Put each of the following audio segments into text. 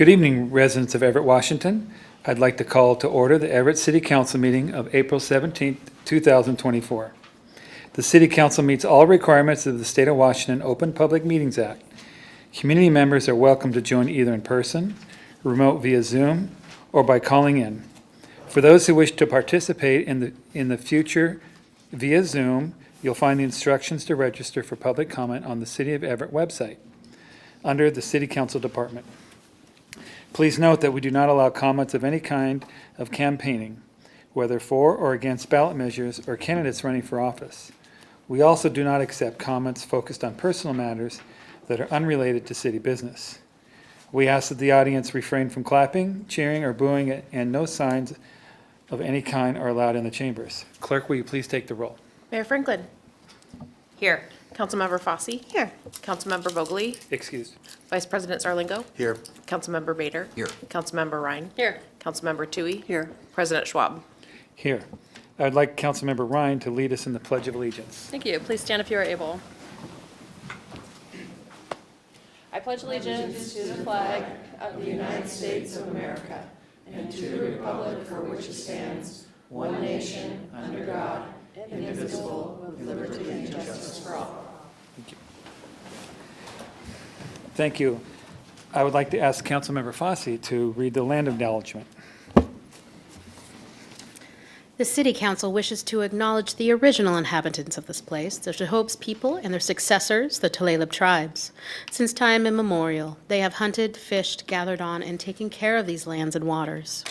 Good evening, residents of Everett, Washington. I'd like to call to order the Everett City Council meeting of April 17th, 2024. The City Council meets all requirements of the State of Washington Open Public Meetings Act. Community members are welcome to join either in person, remote via Zoom, or by calling in. For those who wish to participate in the future via Zoom, you'll find the instructions to register for public comment on the City of Everett website under the City Council Department. Please note that we do not allow comments of any kind of campaigning, whether for or against ballot measures or candidates running for office. We also do not accept comments focused on personal matters that are unrelated to city business. We ask that the audience refrain from clapping, cheering, or booing, and no signs of any kind are allowed in the chambers. Clerk, will you please take the roll? Mayor Franklin. Here. Councilmember Fossey. Here. Councilmember Vogely. Excused. Vice President Zarlingo. Here. Councilmember Bader. Here. Councilmember Ryan. Here. Councilmember Toohey. Here. President Schwab. Here. I'd like Councilmember Ryan to lead us in the Pledge of Allegiance. Thank you. Please stand if you are able. I pledge allegiance to the flag of the United States of America and to the republic for which it stands, one nation, under God, indivisible, with liberty and justice for all. Thank you. I would like to ask Councilmember Fossey to read the land acknowledgement. The City Council wishes to acknowledge the original inhabitants of this place, the Shahopes people and their successors, the Tulalip tribes. Since time immemorial, they have hunted, fished, gathered on, and taken care of these lands and waters.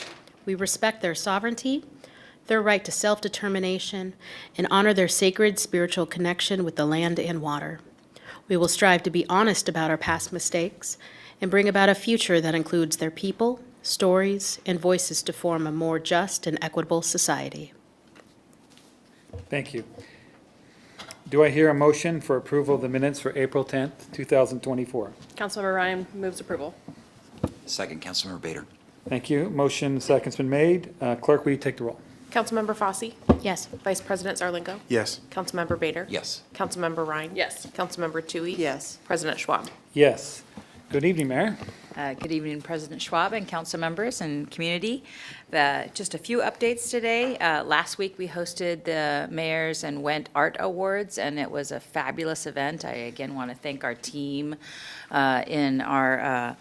We respect their sovereignty, their right to self-determination, and honor their sacred spiritual connection with the land and water. We will strive to be honest about our past mistakes and bring about a future that includes their people, stories, and voices to form a more just and equitable society. Thank you. Do I hear a motion for approval of the minutes for April 10th, 2024? Councilmember Ryan moves approval. Second, Councilmember Bader. Thank you. Motion second's been made. Clerk, will you take the roll? Councilmember Fossey. Yes. Vice President Zarlingo. Yes. Councilmember Bader. Yes. Councilmember Ryan. Yes. Councilmember Toohey. Yes. President Schwab. Yes. Good evening, Mayor. Good evening, President Schwab and council members and community. Just a few updates today. Last week, we hosted the Mayor's and Went Art Awards, and it was a fabulous event. I again want to thank our team in our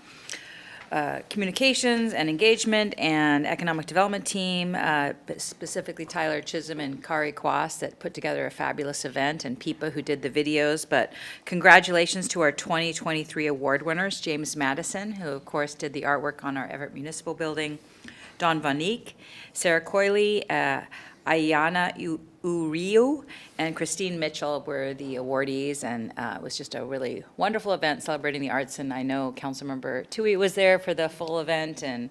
communications and engagement and economic development team, but specifically Tyler Chisholm and Kari Kwas that put together a fabulous event, and Pipa who did the videos. But congratulations to our 2023 award winners, James Madison, who of course did the artwork on our Everett Municipal Building, Don Van Eyck, Sarah Coyley, Ayana Uriu, and Christine Mitchell were the awardees, and it was just a really wonderful event celebrating the arts, and I know Councilmember Toohey was there for the full event, and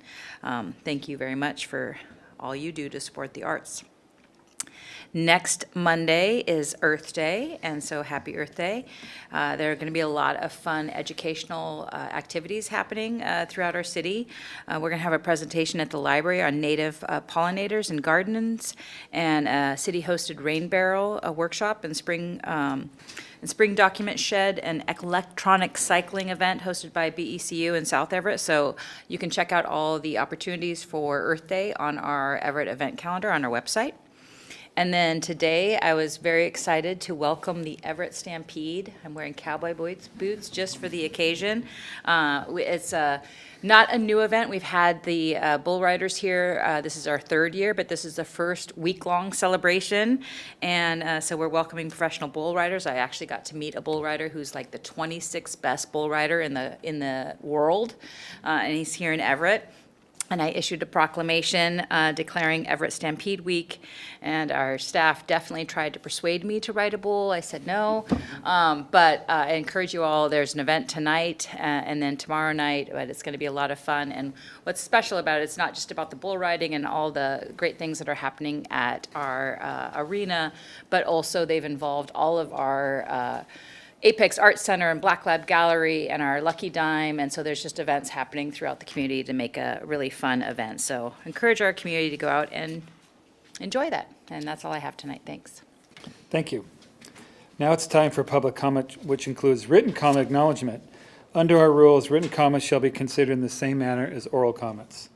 thank you very much for all you do to support the arts. Next Monday is Earth Day, and so happy Earth Day. There are going to be a lot of fun educational activities happening throughout our city. We're going to have a presentation at the library on native pollinators and gardens, and a city-hosted rain barrel workshop and spring document shed, and electronic cycling event hosted by BECU in South Everett. So you can check out all the opportunities for Earth Day on our Everett event calendar on our website. And then today, I was very excited to welcome the Everett Stampede. I'm wearing cowboy boots just for the occasion. It's not a new event. We've had the bull riders here. This is our third year, but this is the first week-long celebration. And so we're welcoming professional bull riders. I actually got to meet a bull rider who's like the 26th best bull rider in the world, and he's here in Everett. And I issued a proclamation declaring Everett Stampede Week, and our staff definitely tried to persuade me to ride a bull. I said no, but I encourage you all, there's an event tonight and then tomorrow night, but it's going to be a lot of fun. And what's special about it, it's not just about the bull riding and all the great things that are happening at our arena, but also they've involved all of our Apex Art Center and Black Lab Gallery and our Lucky Dime, and so there's just events happening throughout the community to make a really fun event. So encourage our community to go out and enjoy that. And that's all I have tonight. Thanks. Thank you. Now it's time for public comment, which includes written comment acknowledgement Under our rules, written comments shall be considered in the same manner as oral comments.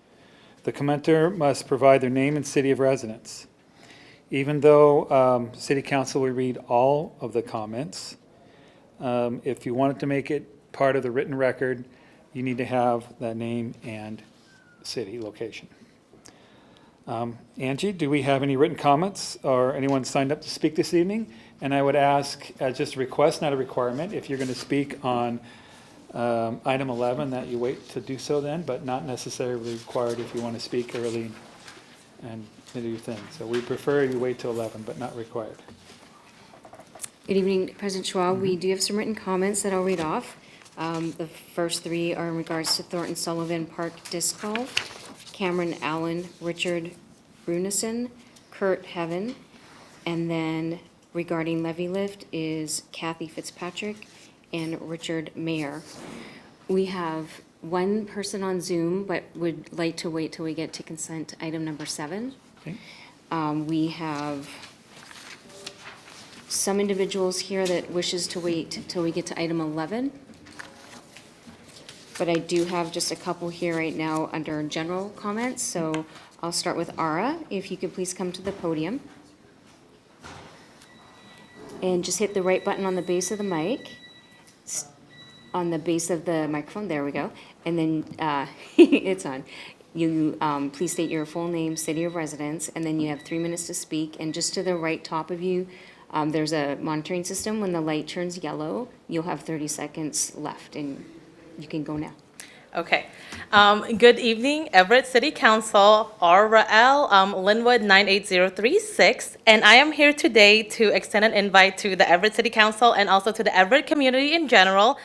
The commenter must provide their name and city of residence. Even though City Council will read all of the comments, if you wanted to make it part of the written record, you need to have the name and city location. Angie, do we have any written comments or anyone signed up to speak this evening? And I would ask, just a request, not a requirement, if you're going to speak on item 11, that you wait to do so then, but not necessarily required if you want to speak early and do your thing. So we prefer you wait till 11, but not required. Good evening, President Schwab. We do have some written comments that I'll read off. The first three are in regards to Thornton Sullivan Park Disc Golf, Cameron Allen, Richard Brunison, Kurt Heaven, and then regarding levy lift is Kathy Fitzpatrick and Richard Mayer. We have one person on Zoom, but would like to wait till we get to consent item number 7. Okay. We have some individuals here that wishes to wait till we get to item 11. But I do have just a couple here right now under general comments, so I'll start with Ara. If you could please come to the podium. And just hit the right button on the base of the mic, on the base of the microphone, there we go. And then, it's on. You, please state your full name, city of residence, and then you have 3 minutes to speak. And just to the right top of you, there's a monitoring system. When the light turns yellow, you'll have 30 seconds left, and you can go now. Okay. Good evening, Everett City Council, RL Linwood 98036, and I am here today to extend an invite to the Everett City Council and also to the Everett community in general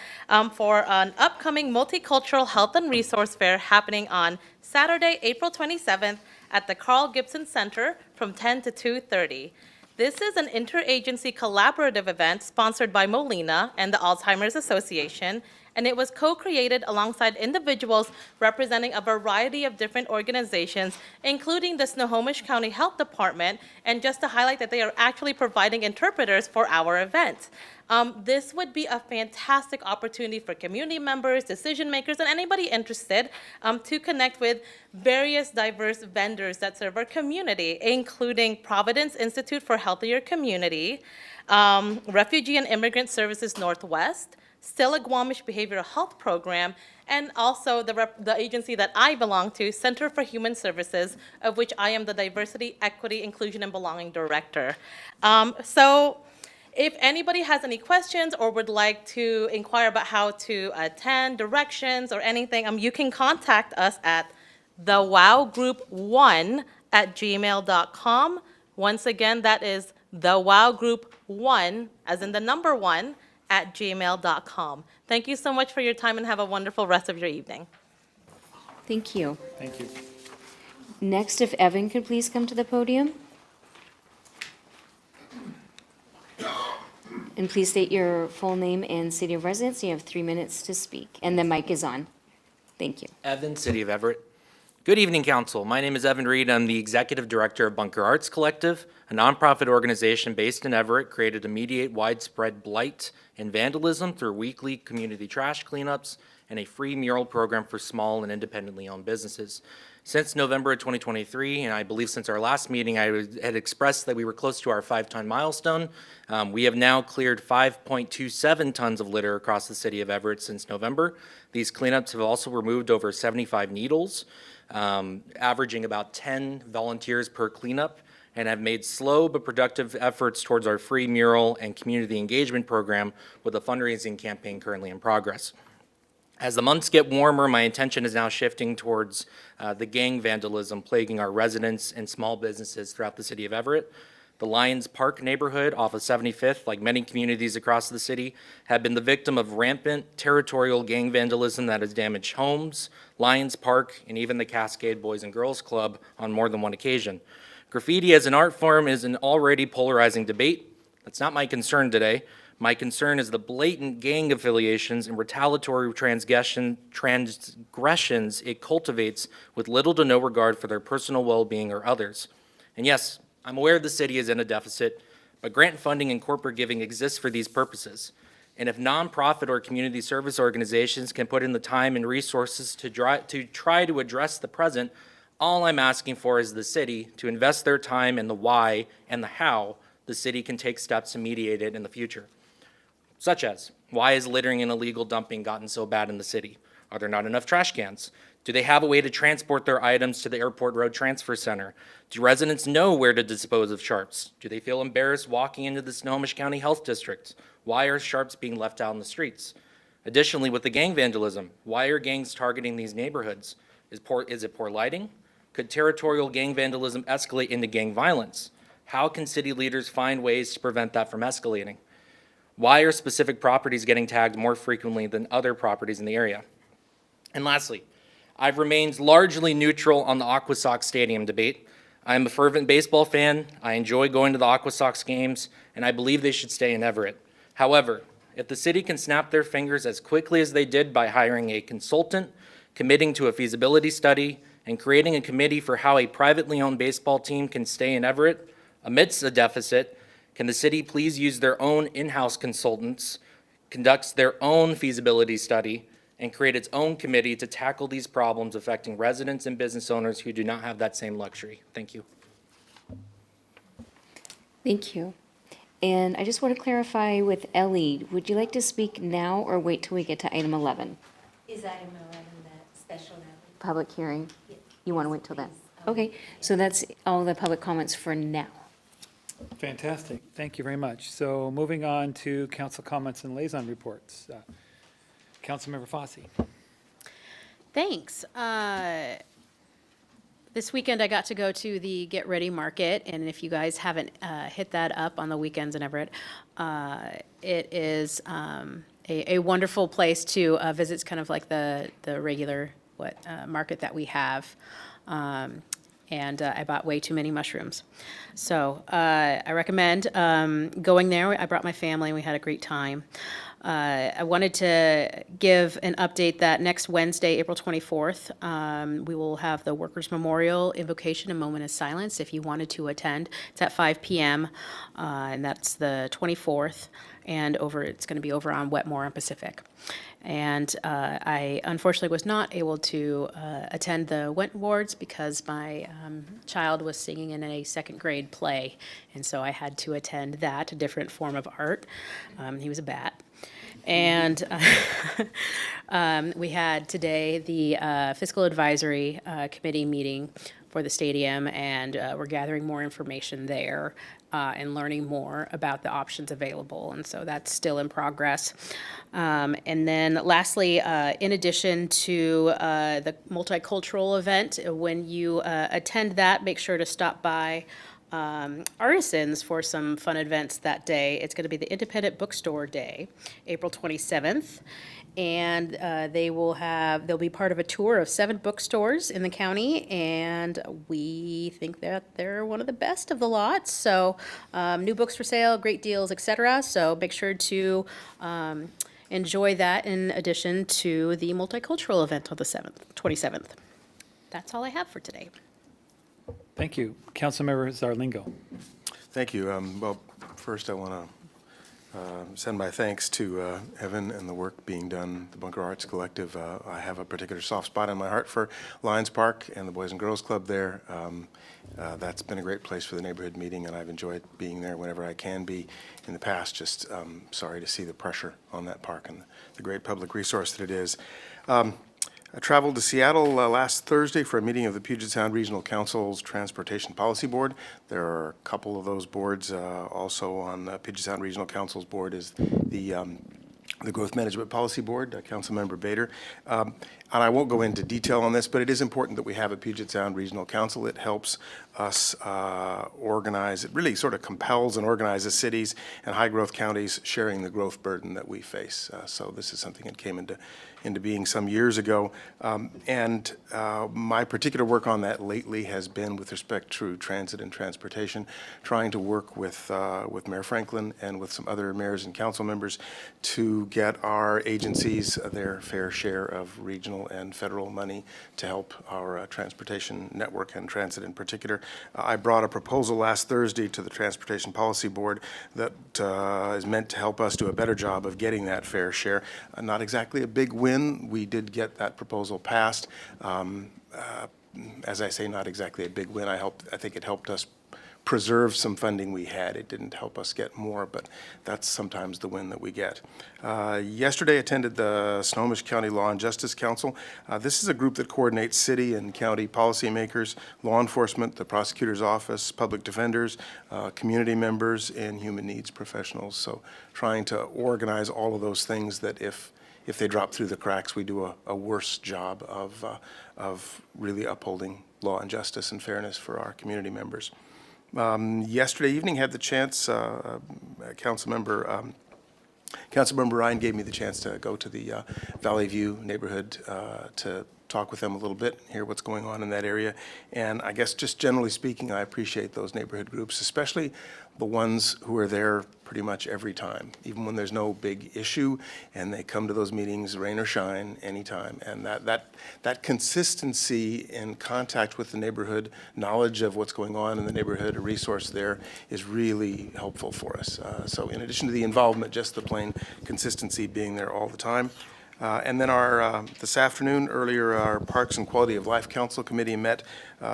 for an upcoming multicultural health and resource fair happening on Saturday, April 27th at the Carl Gibson Center from 10 to 2:30. This is an interagency collaborative event sponsored by Molina and the Alzheimer's Association, and it was co-created alongside individuals representing a variety of different organizations, including the Snohomish County Health Department, and just to highlight that they are actually providing interpreters for our event. This would be a fantastic opportunity for community members, decision makers, and anybody interested to connect with various diverse vendors that serve our community, including Providence Institute for Healthier Community, Refugee and Immigrant Services Northwest, Stillaguamish Behavioral Health Program, and also the agency that I belong to, Center for Human Services, of which I am the Diversity, Equity, Inclusion, and Belonging Director. So if anybody has any questions or would like to inquire about how to attend, directions, or anything, you can contact us at thewowgroup1@gmail.com. Once again, that is thewowgroup1, as in the number 1, @gmail.com. Thank you so much for your time and have a wonderful rest of your evening. Thank you. Thank you. Next, if Evan could please come to the podium. And please state your full name and city of residence. You have 3 minutes to speak, and the mic is on. Thank you. Evan, City of Everett. Good evening, Council. My name is Evan Reed. I'm the Executive Director of Bunker Arts Collective, a nonprofit organization based in Everett created to mediate widespread blight and vandalism through weekly community trash cleanups and a free mural program for small and independently owned businesses. Since November of 2023, and I believe since our last meeting, I had expressed that we were close to our 5-ton milestone. We have now cleared 5.27 tons of litter across the city of Everett since November. These cleanups have also removed over 75 needles, averaging about 10 volunteers per cleanup, and have made slow but productive efforts towards our free mural and community engagement program with a fundraising campaign currently in progress. As the months get warmer, my attention is now shifting towards the gang vandalism plaguing our residents and small businesses throughout the city of Everett. The Lions Park neighborhood off of 75th, like many communities across the city, have been the victim of rampant territorial gang vandalism that has damaged homes, Lions Park, and even the Cascade Boys and Girls Club on more than one occasion. Graffiti as an art form is an already polarizing debate. That's not my concern today. My concern is the blatant gang affiliations and retaliatory transgressions it cultivates with little to no regard for their personal well-being or others. And yes, I'm aware the city is in a deficit, but grant funding and corporate giving exists for these purposes. And if nonprofit or community service organizations can put in the time and resources to try to address the present, all I'm asking for is the city to invest their time in the why and the how the city can take steps to mediate it in the future. Such as, why is littering and illegal dumping gotten so bad in the city? Are there not enough trash cans? Do they have a way to transport their items to the Airport Road Transfer Center? Do residents know where to dispose of sharps? Do they feel embarrassed walking into the Snohomish County Health District? Why are sharps being left out in the streets? Additionally, with the gang vandalism, why are gangs targeting these neighborhoods? Is it poor lighting? Could territorial gang vandalism escalate into gang violence? How can city leaders find ways to prevent that from escalating? Why are specific properties getting tagged more frequently than other properties in the area? And lastly, I've remained largely neutral on the Aqua Sox Stadium debate. I am a fervent baseball fan. I enjoy going to the Aqua Sox games, and I believe they should stay in Everett. However, if the city can snap their fingers as quickly as they did by hiring a consultant, committing to a feasibility study, and creating a committee for how a privately owned baseball team can stay in Everett amidst a deficit, can the city please use their own in-house consultants, conduct their own feasibility study, and create its own committee to tackle these problems affecting residents and business owners who do not have that same luxury? Thank you. Thank you. And I just want to clarify with Ellie, would you like to speak now or wait till we get to item 11? Is item 11 that special now? Public hearing? Yes. You want to wait till then? Okay, so that's all the public comments for now. Fantastic. Thank you very much. So moving on to council comments and liaison reports. Councilmember Fosse. Thanks. This weekend, I got to go to the Get Ready Market, and if you guys haven't hit that up on the weekends in Everett, it is a wonderful place to visit. It's kind of like the regular market that we have. And I bought way too many mushrooms. So I recommend going there. I brought my family, and we had a great time. I wanted to give an update that next Wednesday, April 24th, we will have the Workers' Memorial Invocation and Moment of Silence. If you wanted to attend, it's at 5 p.m., and that's the 24th, and it's going to be over on Wetmore and Pacific. And I unfortunately was not able to attend the Went Awards because my child was singing in a second grade play, and so I had to attend that, a different form of art. He was a bat. And we had today the Fiscal Advisory Committee meeting for the stadium, and we're gathering more information there and learning more about the options available, and so that's still in progress. And then lastly, in addition to the multicultural event, when you attend that, make sure to stop by Artisans for some fun events that day. It's going to be the Independent Bookstore Day, April 27th. And they'll be part of a tour of 7 bookstores in the county, and we think that they're one of the best of the lot. So new books for sale, great deals, etc. So make sure to enjoy that in addition to the multicultural event on the 27th. That's all I have for today. Thank you. Councilmember Zarlingo. Thank you. Well, first I want to send my thanks to Evan and the work being done, the Bunker Arts Collective. I have a particular soft spot in my heart for Lions Park and the Boys and Girls Club there. That's been a great place for the neighborhood meeting, and I've enjoyed being there whenever I can be in the past. Just sorry to see the pressure on that park and the great public resource that it is. I traveled to Seattle last Thursday for a meeting of the Puget Sound Regional Council's Transportation Policy Board. There are a couple of those boards. Also on Puget Sound Regional Council's board is the Growth Management Policy Board, Councilmember Bader. And I won't go into detail on this, but it is important that we have a Puget Sound Regional Council. It helps us organize, it really sort of compels and organizes cities and high-growth counties sharing the growth burden that we face. So this is something that came into into being some years ago. And my particular work on that lately has been with respect to transit and transportation, trying to work with Mayor Franklin and with some other mayors and council members to get our agencies their fair share of regional and federal money to help our transportation network and transit in particular. I brought a proposal last Thursday to the Transportation Policy Board that is meant to help us do a better job of getting that fair share. Not exactly a big win. We did get that proposal passed. As I say, not exactly a big win. I think it helped us preserve some funding we had. It didn't help us get more, but that's sometimes the win that we get. Yesterday, attended the Snohomish County Law and Justice Council. This is a group that coordinates city and county policymakers, law enforcement, the prosecutor's office, public defenders, community members, and human needs professionals. So trying to organize all of those things that if they drop through the cracks, we do a worse job of really upholding law and justice and fairness for our community members. Yesterday evening, had the chance, Councilmember Ryan gave me the chance to go to the Valley View neighborhood to talk with them a little bit, hear what's going on in that area. And I guess just generally speaking, I appreciate those neighborhood groups, especially the ones who are there pretty much every time, even when there's no big issue, and they come to those meetings, rain or shine, anytime. And that consistency in contact with the neighborhood, knowledge of what's going on in the neighborhood, a resource there, is really helpful for us. So in addition to the involvement, just the plain consistency being there all the time. And then this afternoon, earlier, our Parks and Quality of Life Council Committee met,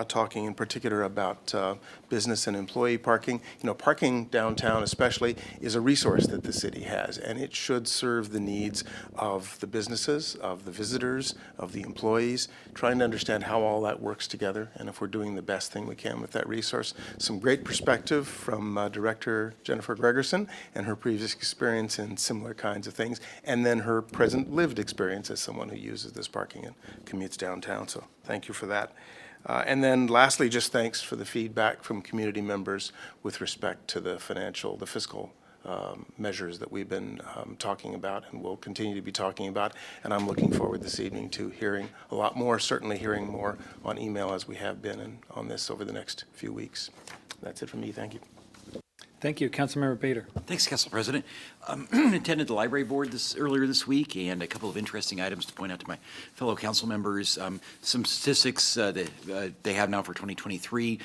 talking in particular about business and employee parking. You know, parking downtown especially is a resource that the city has, and it should serve the needs of the businesses, of the visitors, of the employees, trying to understand how all that works together and if we're doing the best thing we can with that resource. Some great perspective from Director Jennifer Gregerson and her previous experience in similar kinds of things, and then her present lived experience as someone who uses this parking and commutes downtown. So thank you for that. And then lastly, just thanks for the feedback from community members with respect to the fiscal measures that we've been talking about and will continue to be talking about. And I'm looking forward this evening to hearing a lot more, certainly hearing more on email as we have been and on this over the next few weeks. That's it from me. Thank you. Thank you. Councilmember Bader. Thanks, Council President. Attended the library board earlier this week, and a couple of interesting items to point out to my fellow council members. Some statistics that they have now for 2023.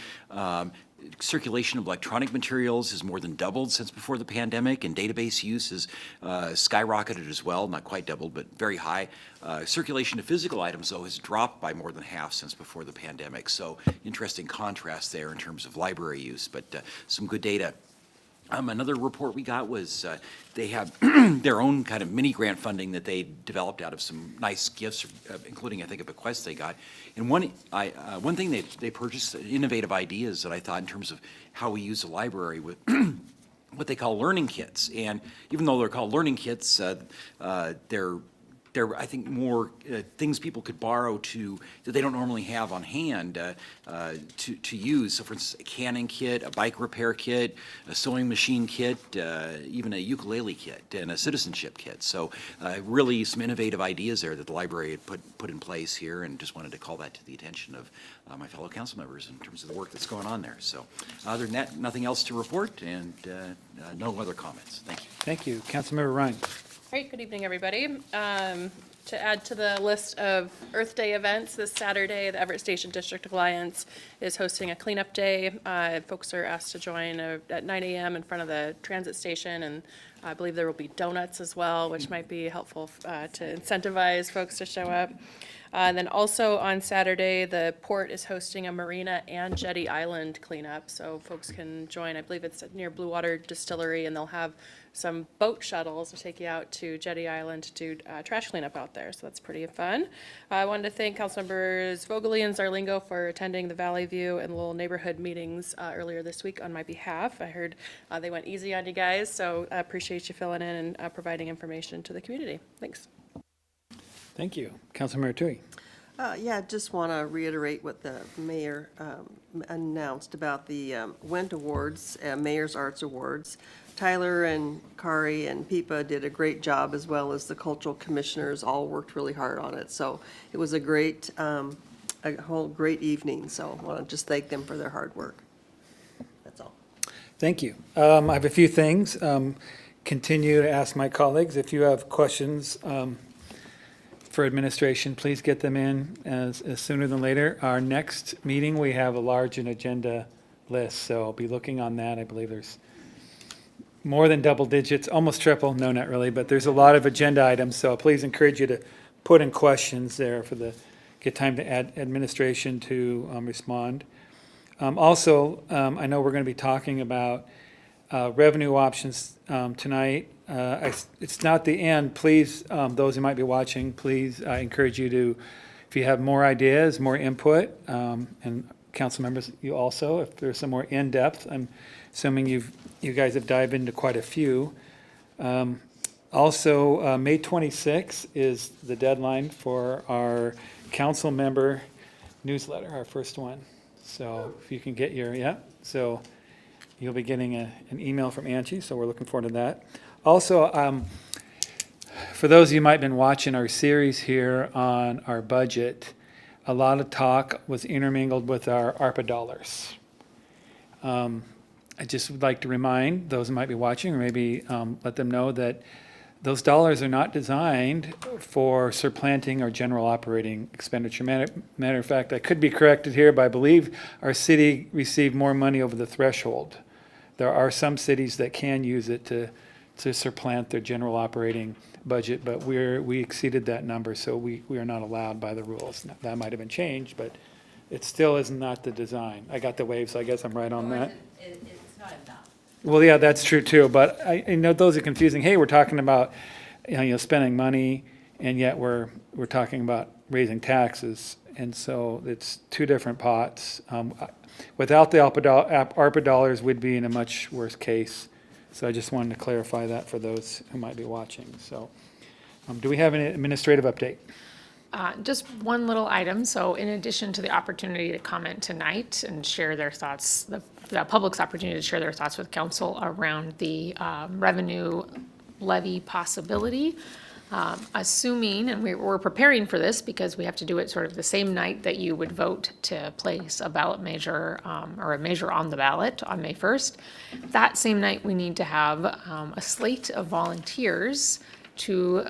Circulation of electronic materials has more than doubled since before the pandemic, and database use has skyrocketed as well, not quite doubled, but very high. Circulation of physical items, though, has dropped by more than half since before the pandemic. So interesting contrast there in terms of library use, but some good data. Another report we got was they have their own kind of mini grant funding that they developed out of some nice gifts, including, I think, a bequest they got. And one thing they purchased, innovative ideas that I thought in terms of how we use the library with what they call learning kits. And even though they're called learning kits, they're I think more things people could borrow that they don't normally have on hand to use. So for instance, a canning kit, a bike repair kit, a sewing machine kit, even a ukulele kit and a citizenship kit. So really some innovative ideas there that the library had put in place here, and just wanted to call that to the attention of my fellow council members in terms of the work that's going on there. So other than that, nothing else to report, and no other comments. Thank you. Thank you. Councilmember Ryan. All right, good evening, everybody. To add to the list of Earth Day events, this Saturday, the Everett Station District Alliance is hosting a cleanup day. Folks are asked to join at 9 a.m. in front of the transit station, and I believe there will be donuts as well, which might be helpful to incentivize folks to show up. And then also on Saturday, the port is hosting a marina and jetty island cleanup, so folks can join. I believe it's near Blue Water Distillery, and they'll have some boat shuttles to take you out to Jetty Island to do trash cleanup out there, so that's pretty fun. I wanted to thank Councilmembers Vogely and Zarlingo for attending the Valley View and Lowell neighborhood meetings earlier this week on my behalf. I heard they went easy on you guys, so I appreciate you filling in and providing information to the community. Thanks. Thank you. Councilmember Tui. Yeah, just want to reiterate what the mayor announced about the WENT Awards, Mayor's Arts Awards. Tyler and Kari and Pipa did a great job, as well as the cultural commissioners, all worked really hard on it. So it was a great, a whole great evening, so I want to just thank them for their hard work. That's all. Thank you. I have a few things. Continue to ask my colleagues, if you have questions for administration, please get them in as sooner than later. Our next meeting, we have a large agenda list, so I'll be looking on that. I believe there's more than double digits, almost triple, no, not really, but there's a lot of agenda items, so please encourage you to put in questions there get time to add administration to respond. Also, I know we're going to be talking about revenue options tonight. It's not the end. Please, those who might be watching, please, I encourage you to, if you have more ideas, more input, and council members, you also, if there's some more in-depth, I'm assuming you guys have dived into quite a few. Also, May 26th is the deadline for our council member newsletter, our first one. So if you can get so you'll be getting an email from Angie, so we're looking forward to that. Also, for those of you who might have been watching our series here on our budget, a lot of talk was intermingled with our ARPA dollars. I just would like to remind those who might be watching, or maybe let them know that those dollars are not designed for supplanting our general operating expenditure. Matter of fact, I could be corrected here, but I believe our city received more money over the threshold. There are some cities that can use it to supplant their general operating budget, but we exceeded that number, so we are not allowed by the rules. That might have been changed, but it still is not the design. I got the wave, so I guess I'm right on that. It's not enough. Well, yeah, that's true too, but I know those are confusing. Hey, we're talking about, spending money, and yet we're talking about raising taxes, and so it's two different pots. Without the ARPA dollars, we'd be in a much worse case. So I just wanted to clarify that for those who might be watching. So, do we have an administrative update? Just one little item. So in addition to the opportunity to comment tonight and share their thoughts, the public's opportunity to share their thoughts with council around the revenue levy possibility, assuming, and we're preparing for this because we have to do it sort of the same night that you would vote to place a ballot measure or a measure on the ballot on May 1st. That same night, we need to have a slate of volunteers to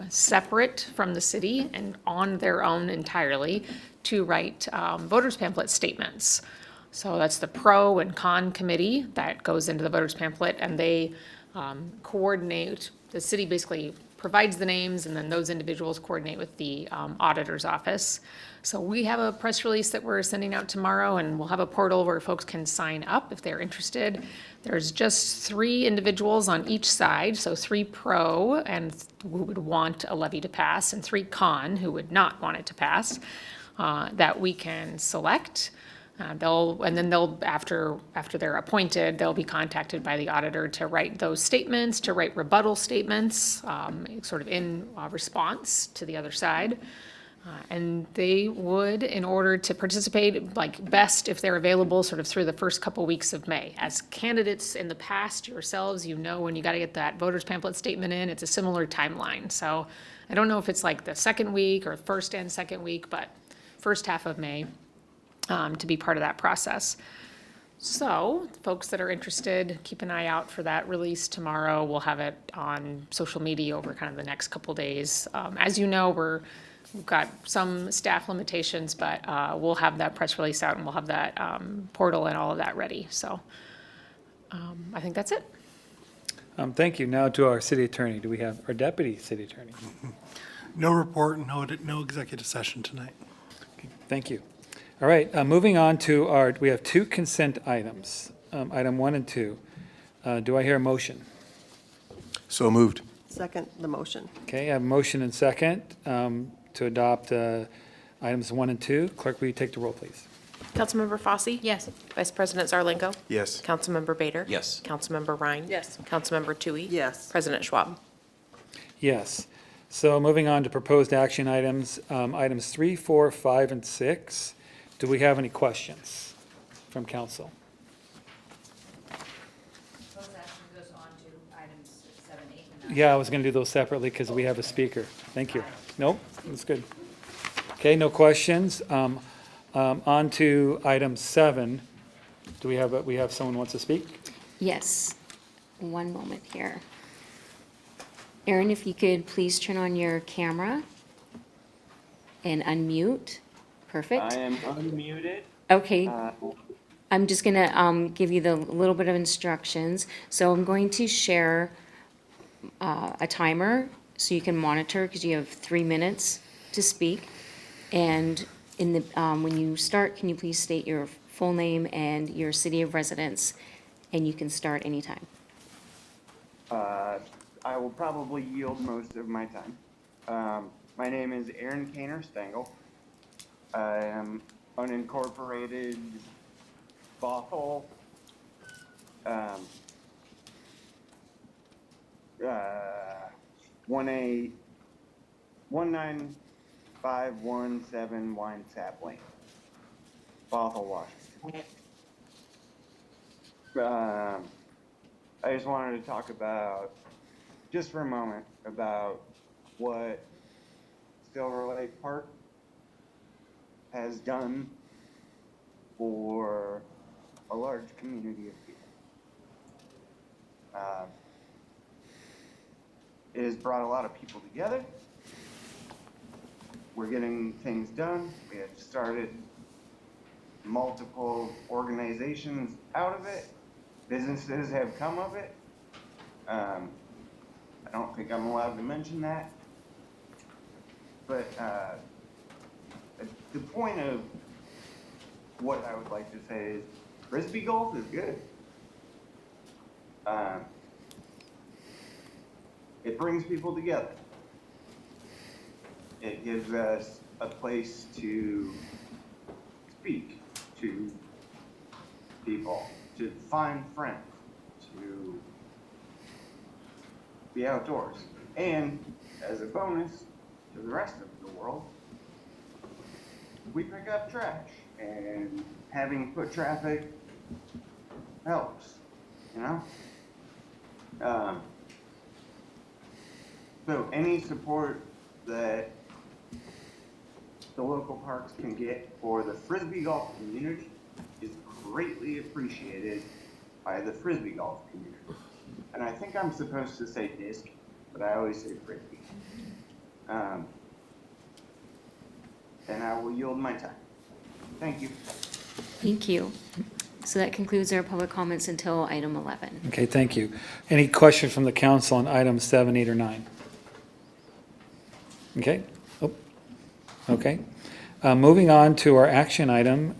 separate from the city and on their own entirely to write voters pamphlet statements. So that's the pro and con committee that goes into the voters pamphlet, and they coordinate. The city basically provides the names, and then those individuals coordinate with the auditor's office. So we have a press release that we're sending out tomorrow, and we'll have a portal where folks can sign up if they're interested. There's just 3 individuals on each side, so 3 pro and who would want a levy to pass, and 3 con who would not want it to pass, that we can select. After they're appointed, they'll be contacted by the auditor to write those statements, to write rebuttal statements, sort of in response to the other side. And they would, in order to participate, like best if they're available sort of through the first couple weeks of May. As candidates in the past, yourselves, when you got to get that voters pamphlet statement in, it's a similar timeline. So I don't know if it's like the second week or first and second week, but first half of May to be part of that process. So folks that are interested, keep an eye out for that release tomorrow. We'll have it on social media over kind of the next couple days. As you know, we've got some staff limitations, but we'll have that press release out and we'll have that portal and all of that ready. So I think that's it. Thank you. Now to our city attorney. Do we have our deputy city attorney? No report, no executive session tonight. Okay, thank you. All right, moving on to we have 2 consent items, item 1 and 2. Do I hear a motion? So moved. Second the motion. Okay, I have a motion and second to adopt items 1 and 2. Clerk, will you take the roll, please? Councilmember Fosse? Yes. Vice President Zarlingo? Yes. Councilmember Bader? Yes. Councilmember Ryan? Yes. Councilmember Tui? Yes. President Schwab? Yes. So moving on to proposed action items, items 3, 4, 5, and 6. Do we have any questions from council? Proposed action goes on to Yeah, I was going to do those separately because we have a speaker. Thank you. Nope, that's good. Okay, no questions. On to item 7. Do we have someone who wants to speak? Yes, one moment here. Aaron, if you could please turn on your camera and unmute. Perfect. I am unmuted. Okay. I'm just gonna give you the little bit of instructions. So I'm going to share a timer so you can monitor, because you have 3 minutes to speak. And in the, when you start, can you please state your full name and your city of residence? And you can start anytime. I will probably yield most of my time. My name is Aaron Kaner Stengel. I am unincorporated Bothell. 19517 Wine Sap Lane, Bothell, Washington. I just wanted to talk about, just for a moment, about what Silver Lake Park has done for a large community of people. It has brought a lot of people together. We're getting things done. We have started multiple organizations out of it. Businesses have come of it. I don't think I'm allowed to mention that. But the point of what I would like to say is Frisbee golf is good. It brings people together. It gives us a place to speak to people, to find friends, to be outdoors. And as a bonus to the rest of the world, we pick up trash, and having foot traffic helps, you know? So any support that the local parks can get for the Frisbee golf community is greatly appreciated by the Frisbee golf community. And I think I'm supposed to say disc, but I always say Frisbee. And I will yield my time. Thank you. Thank you. So that concludes our public comments until item 11. Okay, thank you. Any questions from the council on items 7, 8, or 9? Okay. Oh. Okay. Moving on to our action item,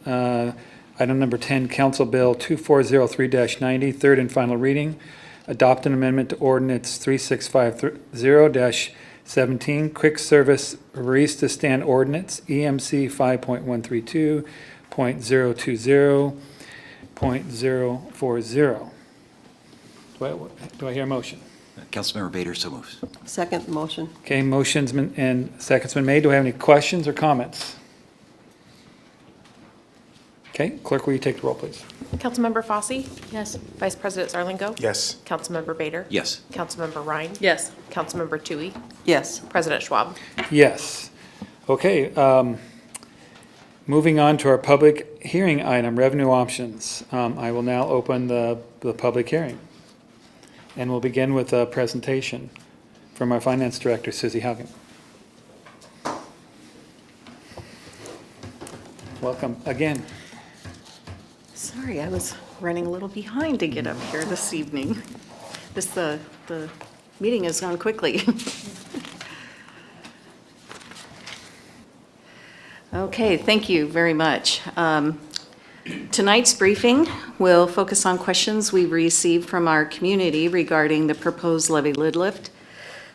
item number 10, Council Bill 2403-90, third and final reading. Adopt an amendment to ordinance 3650-17, quick service barista stand ordinance, EMC 5.132.020.040. Do I hear a motion? Councilmember Bader, so moves. Second motion. Okay, motion's been, and second's been made. Do I have any questions or comments? Okay, clerk, will you take the roll, please? Councilmember Fosse, Yes. Vice President Zarlingo. Yes. Councilmember Bader. Yes. Councilmember Ryan. Yes. Councilmember Tui. Yes. President Schwab. Yes. Okay, moving on to our public hearing item, revenue options. I will now open the public hearing. And we'll begin with a presentation from our Finance Director, Susie Haugen. Welcome again. Sorry, I was running a little behind to get up here this evening. The meeting has gone quickly. Okay, thank you very much. Tonight's briefing will focus on questions we received from our community regarding the proposed levy lid lift.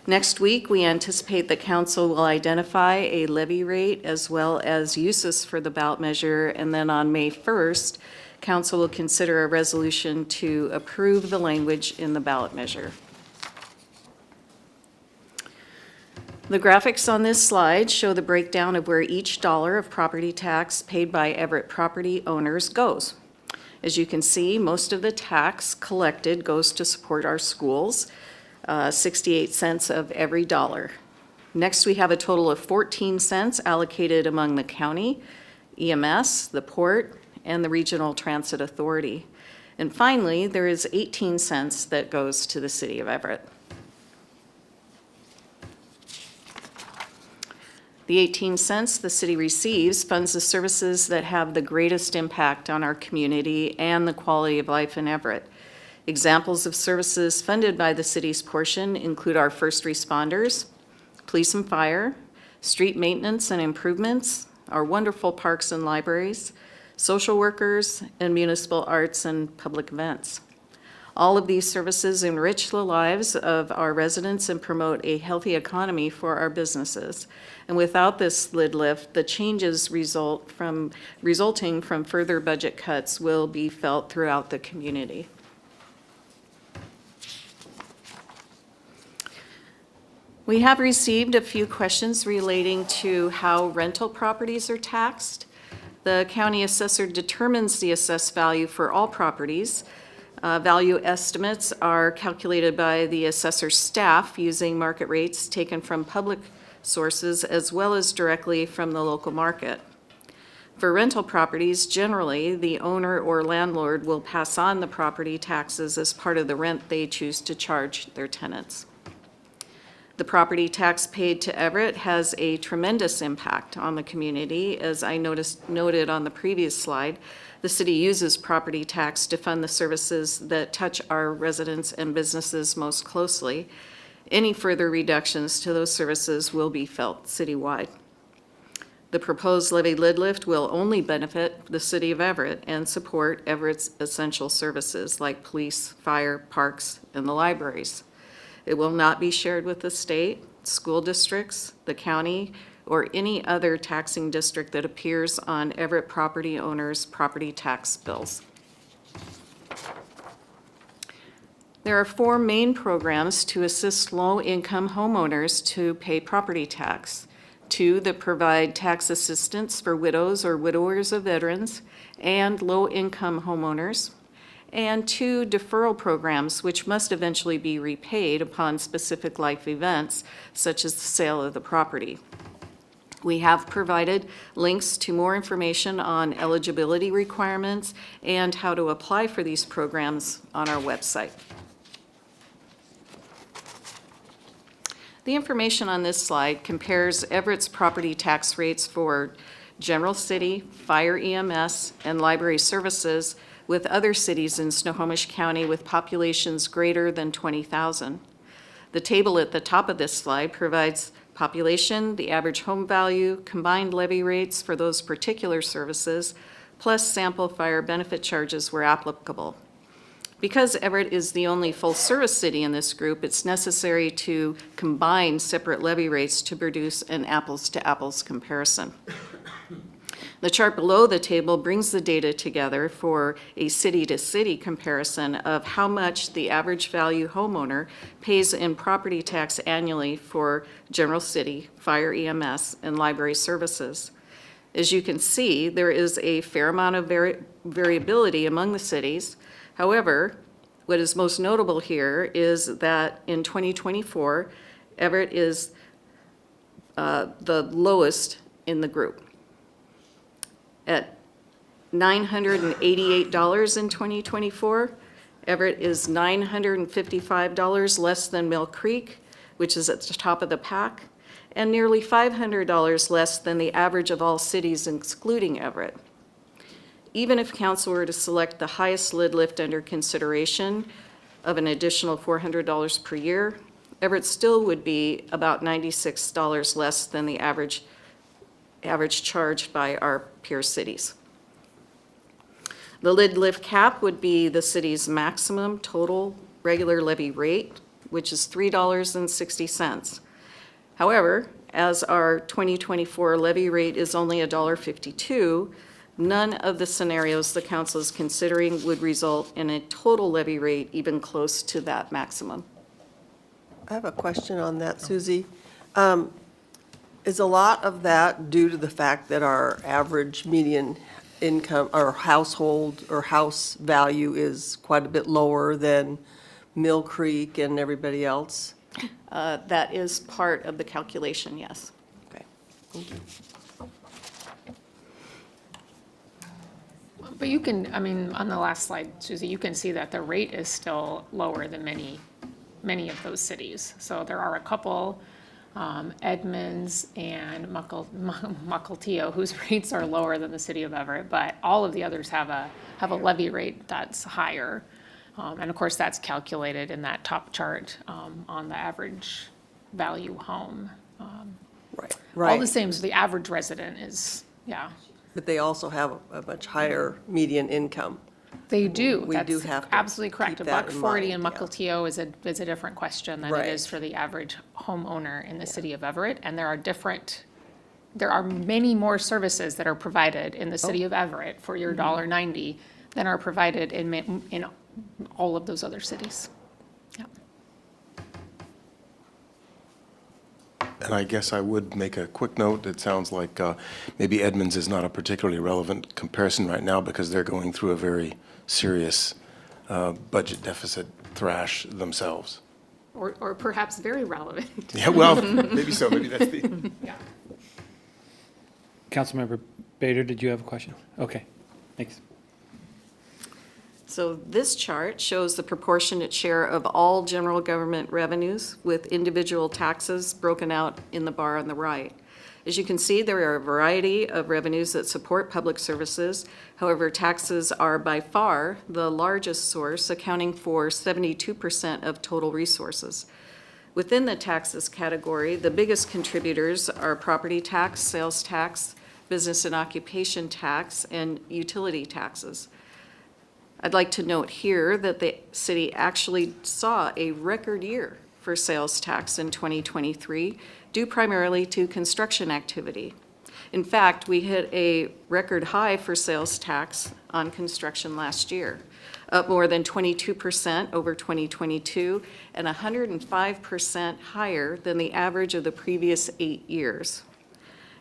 Next week, we anticipate that council will identify a levy rate as well as uses for the ballot measure, and then on May 1st, council will consider a resolution to approve the language in the ballot measure. The graphics on this slide show the breakdown of where each dollar of property tax paid by Everett property owners goes. As you can see, most of the tax collected goes to support our schools. 68 cents of every dollar. Next, we have a total of 14 cents allocated among the county, EMS, the port, and the Regional Transit Authority. And finally, there is 18 cents that goes to the city of Everett. The 18 cents the city receives funds the services that have the greatest impact on our community and the quality of life in Everett. Examples of services funded by the city's portion include our first responders, police and fire, street maintenance and improvements, our wonderful parks and libraries, social workers, and municipal arts and public events. All of these services enrich the lives of our residents and promote a healthy economy for our businesses. And without this lid lift, the changes resulting from further budget cuts will be felt throughout the community. We have received a few questions relating to how rental properties are taxed. The county assessor determines the assessed value for all properties. Value estimates are calculated by the assessor's staff using market rates taken from public sources as well as directly from the local market. For rental properties, generally, the owner or landlord will pass on the property taxes as part of the rent they choose to charge their tenants. The property tax paid to Everett has a tremendous impact on the community. As I noted on the previous slide, the city uses property tax to fund the services that touch our residents and businesses most closely. Any further reductions to those services will be felt citywide. The proposed levy lid lift will only benefit the city of Everett and support Everett's essential services like police, fire, parks, and the libraries. It will not be shared with the state, school districts, the county, or any other taxing district that appears on Everett property owners' property tax bills. There are 4 main programs to assist low-income homeowners to pay property tax. 2 that provide tax assistance for widows or widowers of veterans and low-income homeowners, and 2 deferral programs which must eventually be repaid upon specific life events, such as the sale of the property. We have provided links to more information on eligibility requirements and how to apply for these programs on our website. The information on this slide compares Everett's property tax rates for general city, fire EMS, and library services with other cities in Snohomish County with populations greater than 20,000. The table at the top of this slide provides population, the average home value, combined levy rates for those particular services, plus sample fire benefit charges where applicable. Because Everett is the only full-service city in this group, it's necessary to combine separate levy rates to produce an apples-to-apples comparison. The chart below the table brings the data together for a city-to-city comparison of how much the average value homeowner pays in property tax annually for general city, fire EMS, and library services. As you can see, there is a fair amount of variability among the cities. However, what is most notable here is that in 2024, Everett is the lowest in the group. At $988 in 2024, Everett is $955 less than Mill Creek, which is at the top of the pack, and nearly $500 less than the average of all cities, excluding Everett. Even if council were to select the highest lid lift under consideration of an additional $400 per year, Everett still would be about $96 less than the average charged by our peer cities. The lid lift cap would be the city's maximum total regular levy rate, which is $3.60. However, as our 2024 levy rate is only $1.52, none of the scenarios the council is considering would result in a total levy rate even close to that maximum. I have a question on that, Susie. Is a lot of that due to the fact that our average median income or household or house value is quite a bit lower than Mill Creek and everybody else? That is part of the calculation, yes. Okay, thank you. But you can, I mean, on the last slide, Susie, you can see that the rate is still lower than many of those cities. So there are a couple, Edmonds and Mukilteo, whose rates are lower than the city of Everett, but all of the others have a levy rate that's higher. And of course, that's calculated in that top chart on the average value home. Right. All the same, so the average resident is, yeah. But they also have a much higher median income. They do. We do That's have to absolutely correct. keep A that buck in 40 in mind, yeah. Mukilteo is a different question than Right. it is for the average homeowner in the city of Everett. And there are many more services that are provided in the city of Everett for your $1.90 than are provided in all of those other cities. Yeah. And I guess I would make a quick note. It sounds like maybe Edmonds is not a particularly relevant comparison right now because they're going through a very serious budget deficit thrash themselves. Or perhaps very relevant. Yeah, well, maybe so. Maybe that's the. Yeah. Councilmember Bader, did you have a question? Okay, thanks. So this chart shows the proportionate share of all general government revenues with individual taxes broken out in the bar on the right. As you can see, there are a variety of revenues that support public services. However, taxes are by far the largest source, accounting for 72% of total resources. Within the taxes category, the biggest contributors are property tax, sales tax, business and occupation tax, and utility taxes. I'd like to note here that the city actually saw a record year for sales tax in 2023, due primarily to construction activity. In fact, we hit a record high for sales tax on construction last year, up more than 22% over 2022 and 105% higher than the average of the previous 8 years.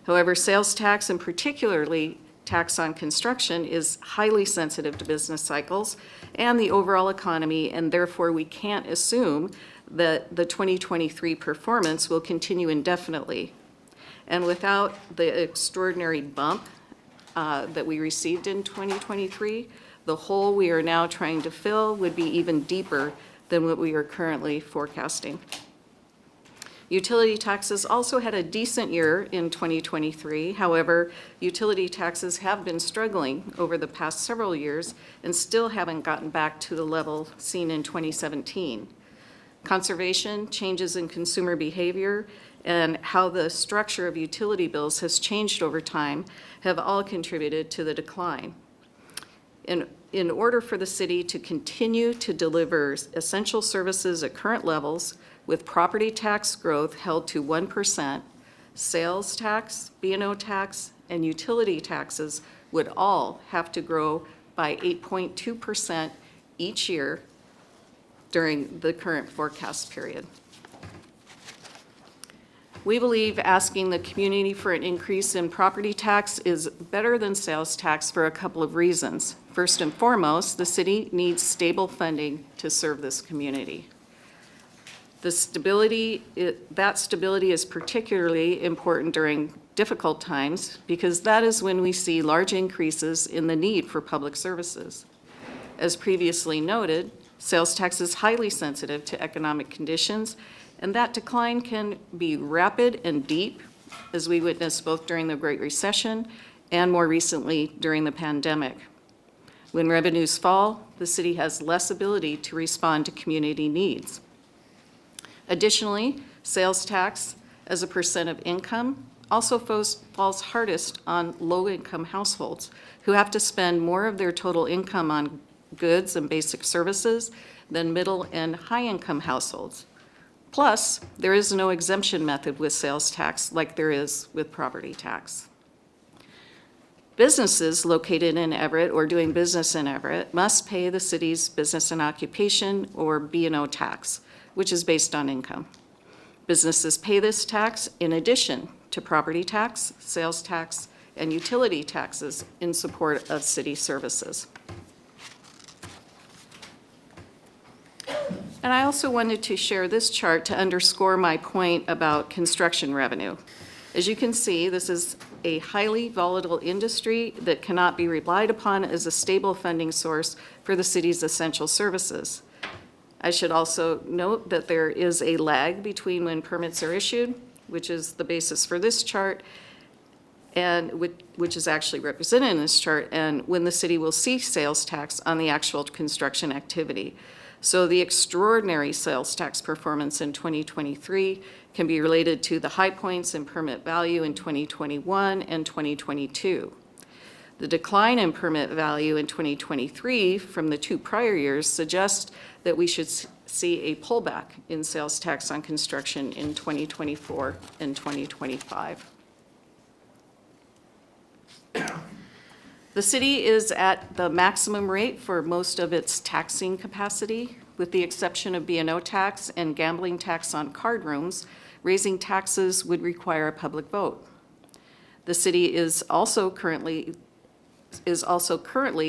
However, sales tax, and particularly tax on construction, is highly sensitive to business cycles and the overall economy, and therefore we can't assume that the 2023 performance will continue indefinitely. And without the extraordinary bump that we received in 2023, the hole we are now trying to fill would be even deeper than what we are currently forecasting. Utility taxes also had a decent year in 2023. However, utility taxes have been struggling over the past several years and still haven't gotten back to the level seen in 2017. Conservation, changes in consumer behavior, and how the structure of utility bills has changed over time have all contributed to the decline. In order for the city to continue to deliver essential services at current levels with property tax growth held to 1%, sales tax, B&O tax, and utility taxes would all have to grow by 8.2% each year during the current forecast period. We believe asking the community for an increase in property tax is better than sales tax for a couple of reasons. First and foremost, the city needs stable funding to serve this community. That stability is particularly important during difficult times because that is when we see large increases in the need for public services. As previously noted, sales tax is highly sensitive to economic conditions, and that decline can be rapid and deep, as we witnessed both during the Great Recession and more recently during the pandemic. When revenues fall, the city has less ability to respond to community needs. Additionally, sales tax as a percent of income also falls hardest on low-income households who have to spend more of their total income on goods and basic services than middle and high-income households. Plus, there is no exemption method with sales tax like there is with property tax. Businesses located in Everett or doing business in Everett must pay the city's business and occupation or B&O tax, which is based on income. Businesses pay this tax in addition to property tax, sales tax, and utility taxes in support of city services. And I also wanted to share this chart to underscore my point about construction revenue. As you can see, this is a highly volatile industry that cannot be relied upon as a stable funding source for the city's essential services. I should also note that there is a lag between when permits are issued, which is the basis for this chart, and which is actually represented in this chart, and when the city will see sales tax on the actual construction activity. So the extraordinary sales tax performance in 2023 can be related to the high points in permit value in 2021 and 2022. The decline in permit value in 2023 from the two prior years suggests that we should see a pullback in sales tax on construction in 2024 and 2025. The city is at the maximum rate for most of its taxing capacity, with the exception of B&O tax and gambling tax on card rooms. Raising taxes would require a public vote. The city is also currently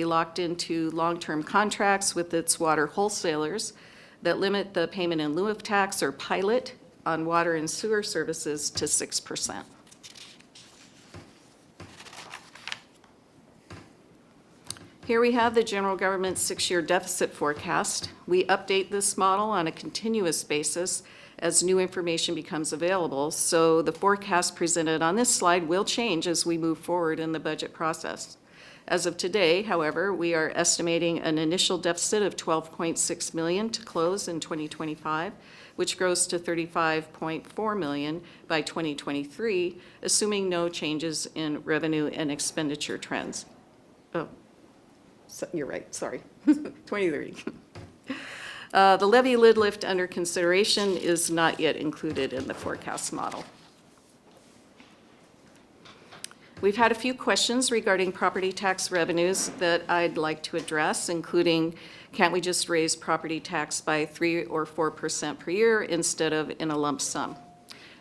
locked into long-term contracts with its water wholesalers that limit the payment in lieu of tax or pilot on water and sewer services to 6%. Here we have the general government's 6-year deficit forecast. We update this model on a continuous basis as new information becomes available, so the forecast presented on this slide will change as we move forward in the budget process. As of today, however, we are estimating an initial deficit of $12.6 million to close in 2025, which grows to $35.4 million by 2023, assuming no changes in revenue and expenditure trends. Oh. So, you're right, sorry, 2030. The levy lid lift under consideration is not yet included in the forecast model. We've had a few questions regarding property tax revenues that I'd like to address, including, can't we just raise property tax by 3 or 4% per year instead of in a lump sum?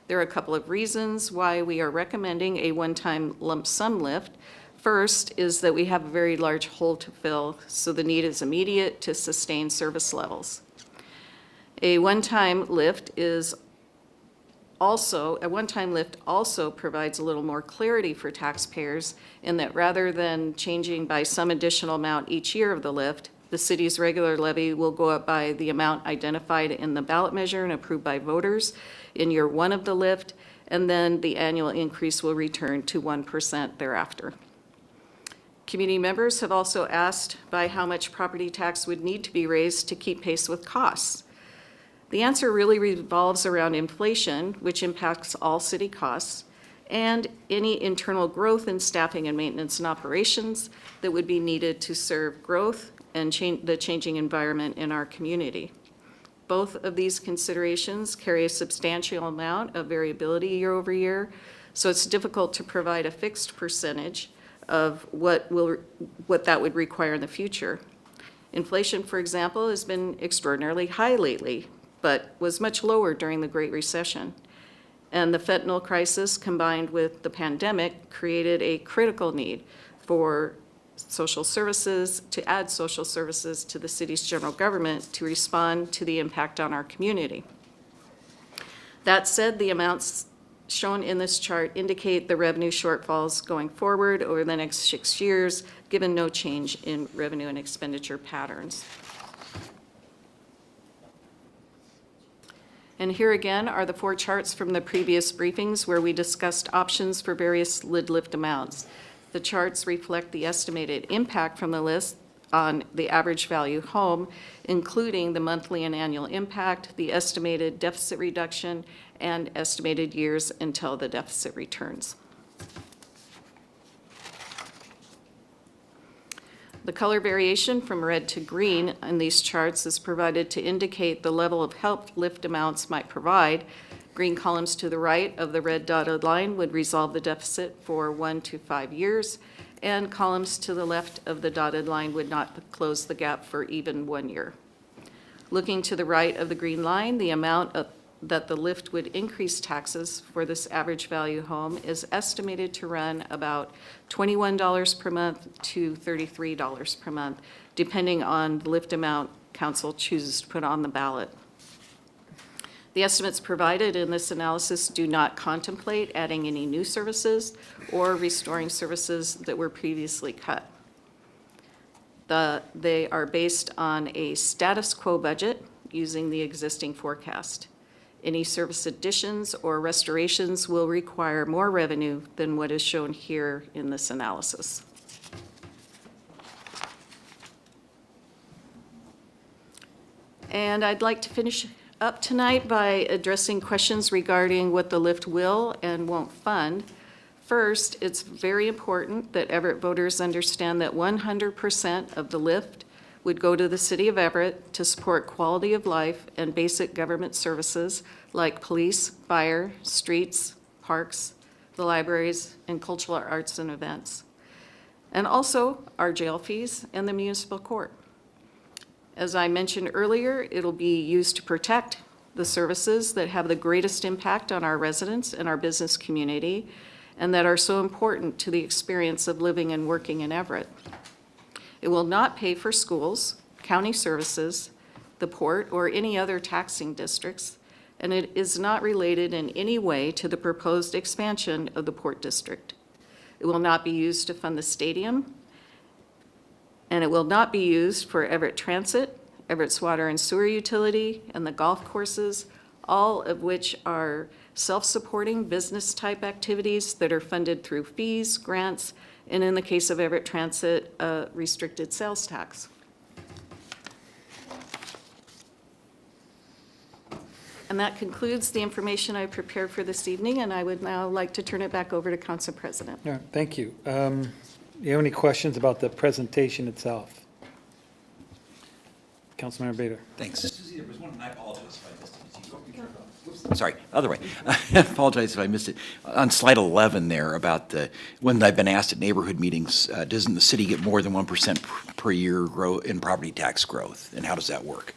There are a couple of reasons why we are recommending a one-time lump sum lift. First is that we have a very large hole to fill, so the need is immediate to sustain service levels. A one-time lift also provides a little more clarity for taxpayers in that rather than changing by some additional amount each year of the lift, the city's regular levy will go up by the amount identified in the ballot measure and approved by voters in year 1 of the lift, and then the annual increase will return to 1% thereafter. Community members have also asked by how much property tax would need to be raised to keep pace with costs. The answer really revolves around inflation, which impacts all city costs, and any internal growth in staffing and maintenance and operations that would be needed to serve growth and the changing environment in our community. Both of these considerations carry a substantial amount of variability year over year, so it's difficult to provide a fixed percentage of what that would require in the future. Inflation, for example, has been extraordinarily high lately, but was much lower during the Great Recession. And the fentanyl crisis combined with the pandemic created a critical need for social services, to add social services to the city's general government to respond to the impact on our community. That said, the amounts shown in this chart indicate the revenue shortfalls going forward over the next 6 years, given no change in revenue and expenditure patterns. And here again are the 4 charts from the previous briefings where we discussed options for various lid lift amounts. The charts reflect the estimated impact from the list on the average value home, including the monthly and annual impact, the estimated deficit reduction, and estimated years until the deficit returns. The color variation from red to green in these charts is provided to indicate the level of help lift amounts might provide. Green columns to the right of the red dotted line would resolve the deficit for 1 to 5 years, and columns to the left of the dotted line would not close the gap for even 1 year. Looking to the right of the green line, the amount that the lift would increase taxes for this average value home is estimated to run about $21 per month to $33 per month, depending on the lift amount Council chooses to put on the ballot. The estimates provided in this analysis do not contemplate adding any new services or restoring services that were previously cut. They are based on a status quo budget using the existing forecast. Any service additions or restorations will require more revenue than what is shown here in this analysis. And I'd like to finish up tonight by addressing questions regarding what the lift will and won't fund. First, it's very important that Everett voters understand that 100% of the lift would go to the city of Everett to support quality of life and basic government services like police, fire, streets, parks, the libraries, and cultural arts and events. And also our jail fees and the municipal court. As I mentioned earlier, it'll be used to protect the services that have the greatest impact on our residents and our business community, and that are so important to the experience of living and working in Everett. It will not pay for schools, county services, the port, or any other taxing districts, and it is not related in any way to the proposed expansion of the Port District. It will not be used to fund the stadium, and it will not be used for Everett Transit, Everett's water and sewer utility, and the golf courses, all of which are self-supporting business-type activities that are funded through fees, grants, and in the case of Everett Transit, restricted sales tax. And that concludes the information I prepared for this evening, and I would now like to turn it back over to Council President. Yeah, thank you. Do you have any questions about the presentation itself? Councilmember Bader. Thanks. Susie, there was one, and I apologize if I missed it. Whoops, sorry, other way. I apologize if I missed it. On slide 11 there about when I've been asked at neighborhood meetings, doesn't the city get more than 1% per year growth in property tax growth? And how does that work?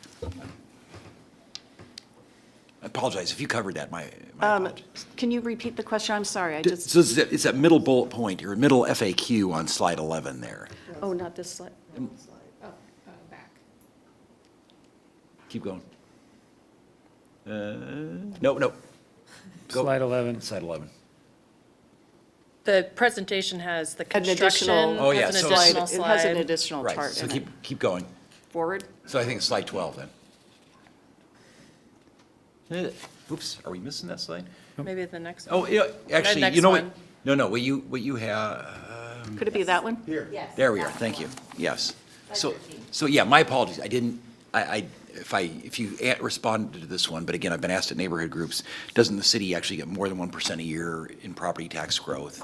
I apologize if you covered that, my apologies. Can you repeat the question? I'm sorry, I just, So it's that middle bullet point or middle FAQ on slide 11 there. oh, not this slide. Back. Keep going. No. Go. Slide 11. Slide 11. The presentation has the An additional- construction, Oh, yeah, has an so- additional It has an slide. additional Right, chart so in it. keep going. Forward? So I think it's slide 12 then. Oops, are we missing that slide? Maybe the next Oh, one. yeah, actually, next you know what? one. No, what you have, Could it be that one? Yes. there we are, thank you, yes. So yeah, my apologies, I didn't, if you responded to this one, but again, I've been asked at neighborhood groups, doesn't the city actually get more than 1% a year in property tax growth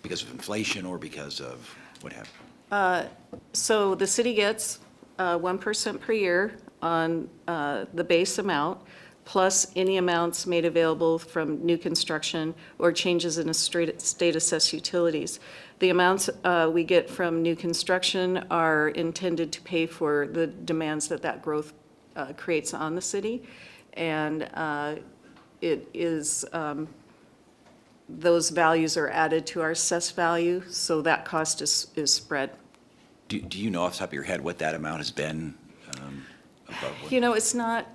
because of inflation or because of what have you? So the city gets 1% per year on the base amount, plus any amounts made available from new construction or changes in state assessed utilities. The amounts we get from new construction are intended to pay for the demands that growth creates on the city. And it is, those values are added to our assessed value, so that cost is spread. Do you know off the top of your head what that amount has been above? You know, it's not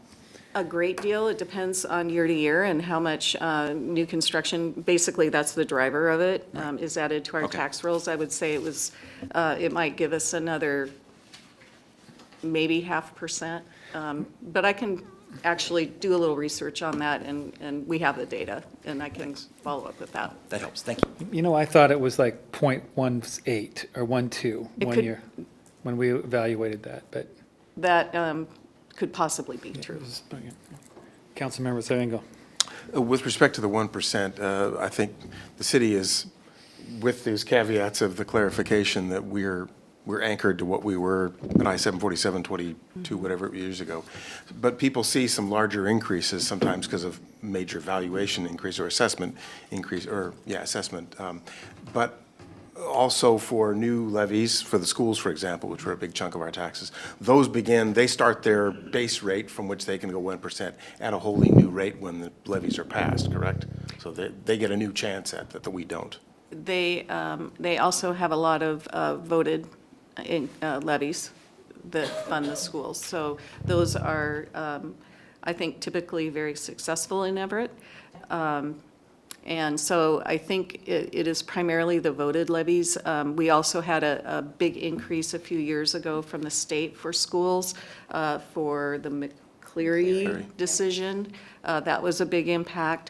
a great deal. It depends on year to year and how much new construction, basically that's the driver of it, is added to our Okay. tax rolls. I would say it might give us another maybe 0.5%. But I can actually do a little research on that, and we have the data, and I can follow up with that. That helps, thank you. You know, I thought it was like 0.18 or 12 It one could- year when we evaluated that, but. That could possibly be true. Councilmember Zaringo. With respect to the 1%, I think the city is, with these caveats of the clarification that we're anchored to what we were in I-747, 22, whatever years ago. But people see some larger increases sometimes because of major valuation increase or assessment increase, assessment. But also for new levies, for the schools, for example, which were a big chunk of our taxes, they start their base rate from which they can go 1% at a wholly new rate when the levies are passed, correct? So they get a new chance at that we don't. They also have a lot of voted levies that fund the schools. So those are, I think, typically very successful in Everett. And so I think it is primarily the voted levies. We also had a big increase a few years ago from the state for schools for the McCleary decision. That was a big impact.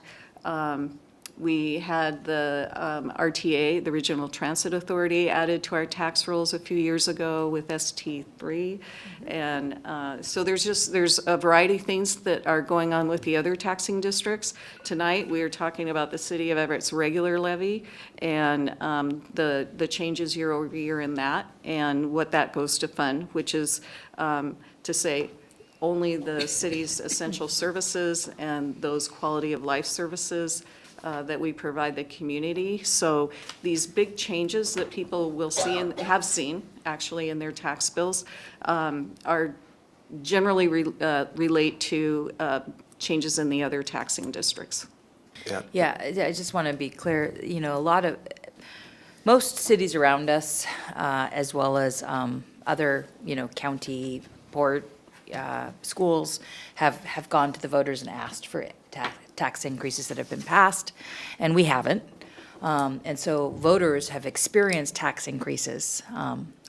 We had the RTA, the Regional Transit Authority, added to our tax rolls a few years ago with ST3. And so there's a variety of things that are going on with the other taxing districts. Tonight, we are talking about the City of Everett's regular levy and the changes year over year in that and what that goes to fund, which is to say only the city's essential services and those quality of life services that we provide the community. So these big changes that people will see and have seen actually in their tax bills are generally relate to changes in the other taxing districts. Yeah, I just want to be clear, most cities around us, as well as other, county, port, schools have gone to the voters and asked for tax increases that have been passed, and we haven't. And so voters have experienced tax increases,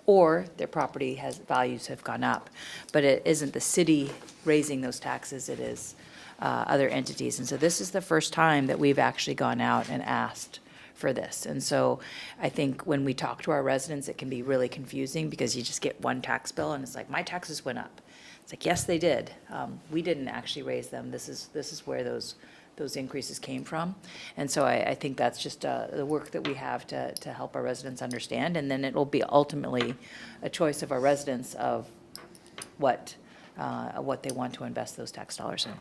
or their property values have gone up. But it isn't the city raising those taxes, it is other entities. And so this is the first time that we've actually gone out and asked for this. And so I think when we talk to our residents, it can be really confusing because you just get one tax bill and it's like, my taxes went up. It's like, yes, they did. We didn't actually raise them. This is where those increases came from. And so I think that's just the work that we have to help our residents understand. And then it will be ultimately a choice of our residents of what they want to invest those tax dollars in.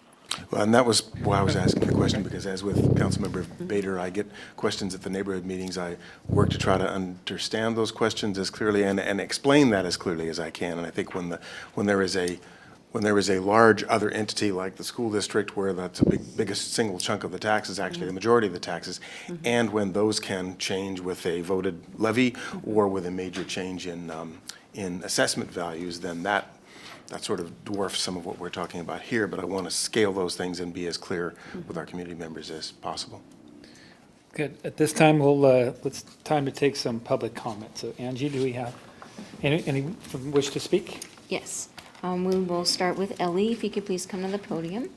Well, and that was why I was asking the question, because as with Councilmember Bader, I get questions at the neighborhood meetings. I work to try to understand those questions as clearly and explain that as clearly as I can. And I think when there is a large other entity like the school district, where that's a biggest single chunk of the taxes, actually the majority of the taxes, and when those can change with a voted levy or with a major change in assessment values, then that sort of dwarfs some of what we're talking about here. But I want to scale those things and be as clear with our community members as possible. Good. At this time, it's time to take some public comment. So Angie, do we have any wish to speak? Yes. We will start with Ellie. If you could please come to the podium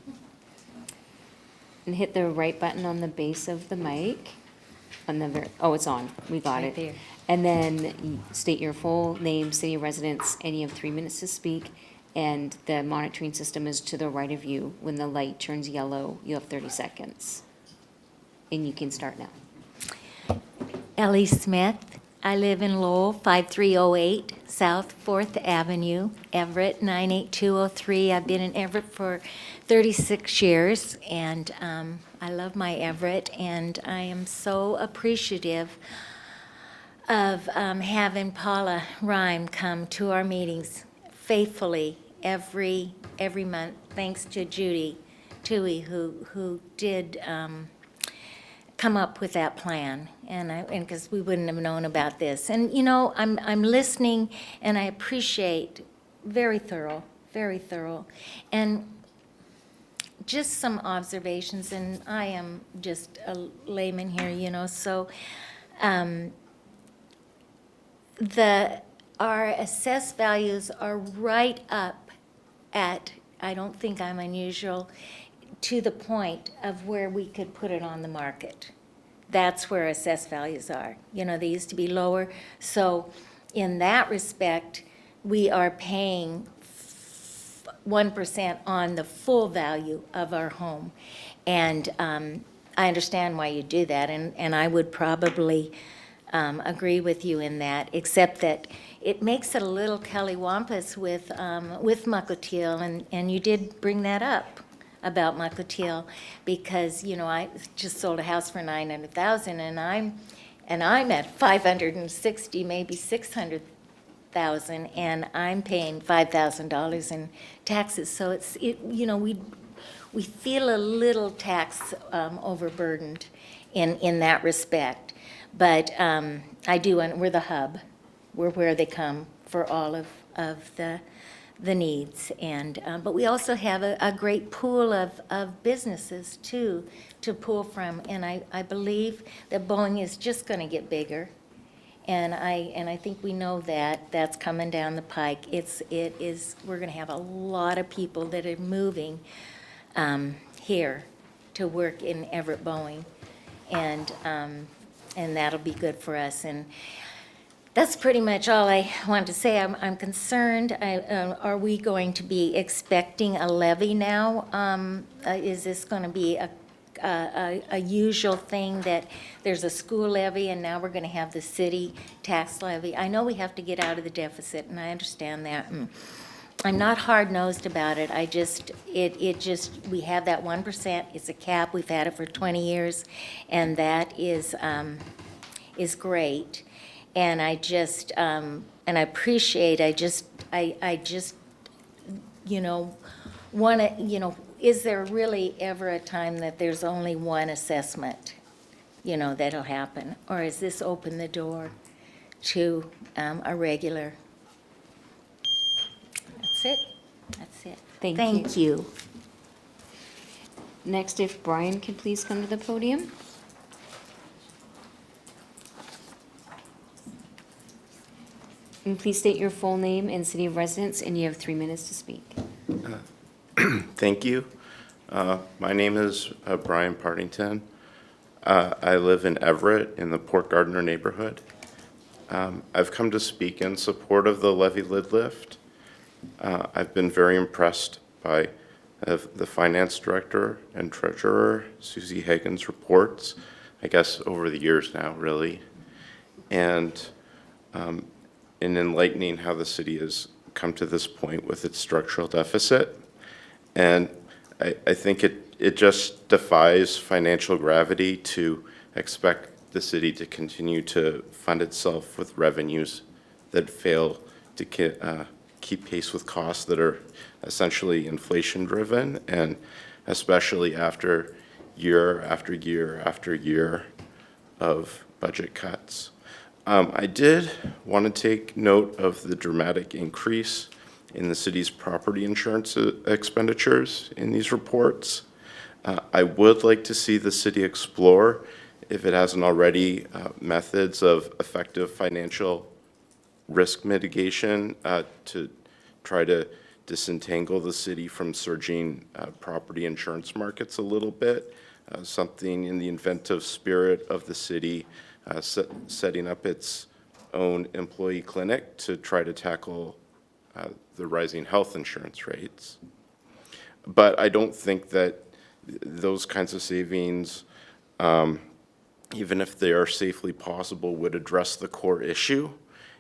and hit the right button on the base of the mic. It's on. We got Right it. there. And then state your full name, city residence, and you have 3 minutes to speak. And the monitoring system is to the right of you. When the light turns yellow, you have 30 seconds. And you can start now. Ellie Smith. I live in Lowell, 5308 South 4th Avenue, Everett 98203. I've been in Everett for 36 years, and I love my Everett, and I am so appreciative of having Paula Rhyme come to our meetings faithfully every month, thanks to Judy Toohey, who did come up with that plan, and because we wouldn't have known about this. And I'm listening, and I appreciate very thorough, and just some observations. And I am just a layman here, so our assessed values are right up at, I don't think I'm unusual, to the point of where we could put it on the market. That's where assessed values are. They used to be lower. So in that respect, we are paying 1% on the full value of our home. And I understand why you do that, and I would probably agree with you in that, except that it makes it a little Kellywampus with Mukilteo, and you did bring that up about Mukilteo, because I just sold a house for $900,000, and I'm at $560,000, maybe $600,000, and I'm paying $5,000 in taxes. So we feel a little tax overburdened in that respect. But I do, and we're the hub. We're where they come for all of of the needs. And, but we also have a great pool of businesses too to pull from. And I believe that Boeing is just going to get bigger. And I think we know that that's coming down the pike. We're going to have a lot of people that are moving here to work in Everett Boeing. And that'll be good for us. And that's pretty much all I want to say. I'm concerned. Are we going to be expecting a levy now? Is this going to be a usual thing that there's a school levy and now we're going to have the city tax levy? I know we have to get out of the deficit, and I understand that. I'm not hard-nosed about it. We have that 1%. It's a cap. We've had it for 20 years, and that is great. And I appreciate, I just, want to, is there really ever a time that there's only one assessment, that'll happen? Or is this open the door to a regular? That's it. Thank you. you. Next, if Brian could please come to the podium. And please state your full name and city of residence, and you have 3 minutes to speak. Thank you. My name is Brian Partington. I live in Everett in the Port Gardner neighborhood. I've come to speak in support of the levy lid lift. I've been very impressed by the finance director and treasurer, Susie Hagen's reports, I guess over the years now, really. And in enlightening how the city has come to this point with its structural deficit. And I think it just defies financial gravity to expect the city to continue to fund itself with revenues that fail to keep pace with costs that are essentially inflation-driven, and especially after year after year after year of budget cuts. I did want to take note of the dramatic increase in the city's property insurance expenditures in these reports. I would like to see the city explore, if it hasn't already, methods of effective financial risk mitigation to try to disentangle the city from surging property insurance markets a little bit. Something in the inventive spirit of the city setting up its own employee clinic to try to tackle the rising health insurance rates. But I don't think that those kinds of savings, even if they are safely possible, would address the core issue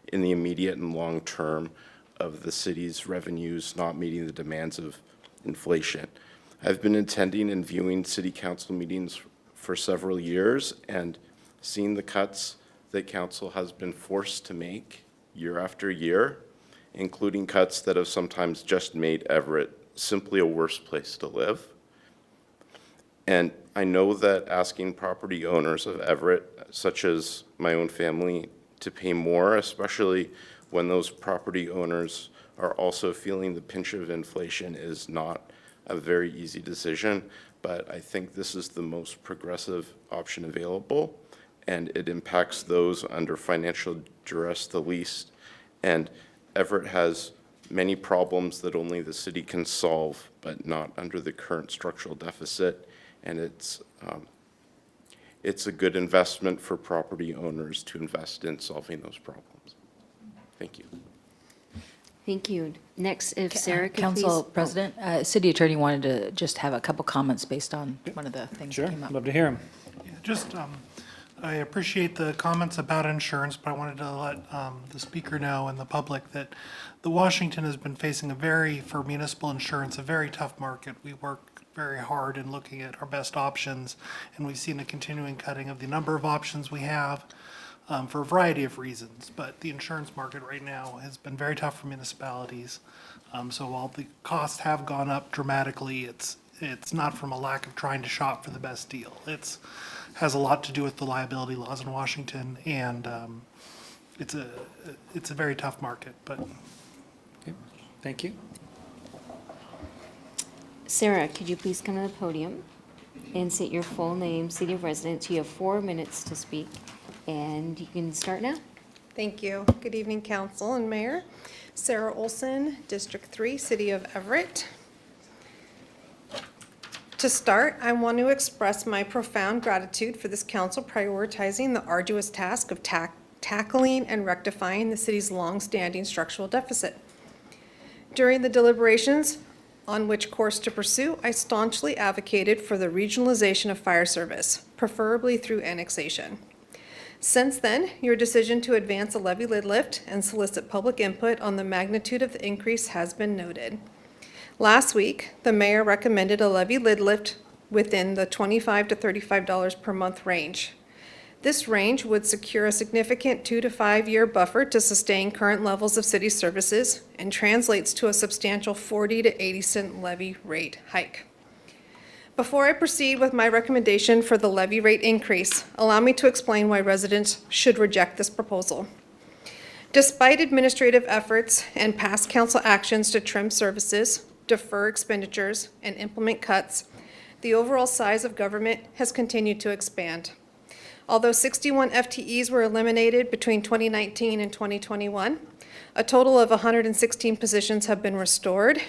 in the immediate and long term of the city's revenues not meeting the demands of inflation. I've been attending and viewing city council meetings for several years and seen the cuts that council has been forced to make year after year, including cuts that have sometimes just made Everett simply a worse place to live. And I know that asking property owners of Everett, such as my own family, to pay more, especially when those property owners are also feeling the pinch of inflation, is not a very easy decision. But I think this is the most progressive option available, and it impacts those under financial duress the least. And Everett has many problems that only the city can solve, but not under the current structural deficit. And it's a good investment for property owners to invest in solving those problems. Thank you. Thank you. Next, if Sarah could please. Council President, City Attorney wanted to just have a couple comments based on one of the things Sure, that came up. love to hear him. Just, I appreciate the comments about insurance, but I wanted to let the speaker know and the public that the Washington has been facing for municipal insurance, a very tough market. We work very hard in looking at our best options, and we've seen a continuing cutting of the number of options we have for a variety of reasons. But the insurance market right now has been very tough for municipalities. So while the costs have gone up dramatically, it's not from a lack of trying to shop for the best deal. It's has a lot to do with the liability laws in Washington, and it's a very tough market. But Thank you. Sarah, could you please come to the podium and state your full name, city of residence? You have 4 minutes to speak, and you can start now. Thank you. Good evening, council and mayor. Sarah Olson, District 3, City of Everett. To start, I want to express my profound gratitude for this council prioritizing the arduous task of tackling and rectifying the city's long-standing structural deficit. During the deliberations on which course to pursue, I staunchly advocated for the regionalization of fire service, preferably through annexation. Since then, your decision to advance a levy lid lift and solicit public input on the magnitude of the increase has been noted. Last week, the mayor recommended a levy lid lift within the $25 to $35 per month range. This range would secure a significant 2 to 5 year buffer to sustain current levels of city services and translates to a substantial 40 to 80 cent levy rate hike. Before I proceed with my recommendation for the levy rate increase, allow me to explain why residents should reject this proposal. Despite administrative efforts and past council actions to trim services, defer expenditures, and implement cuts, the overall size of government has continued to expand. Although 61 FTEs were eliminated between 2019 and 2021, a total of 116 positions have been restored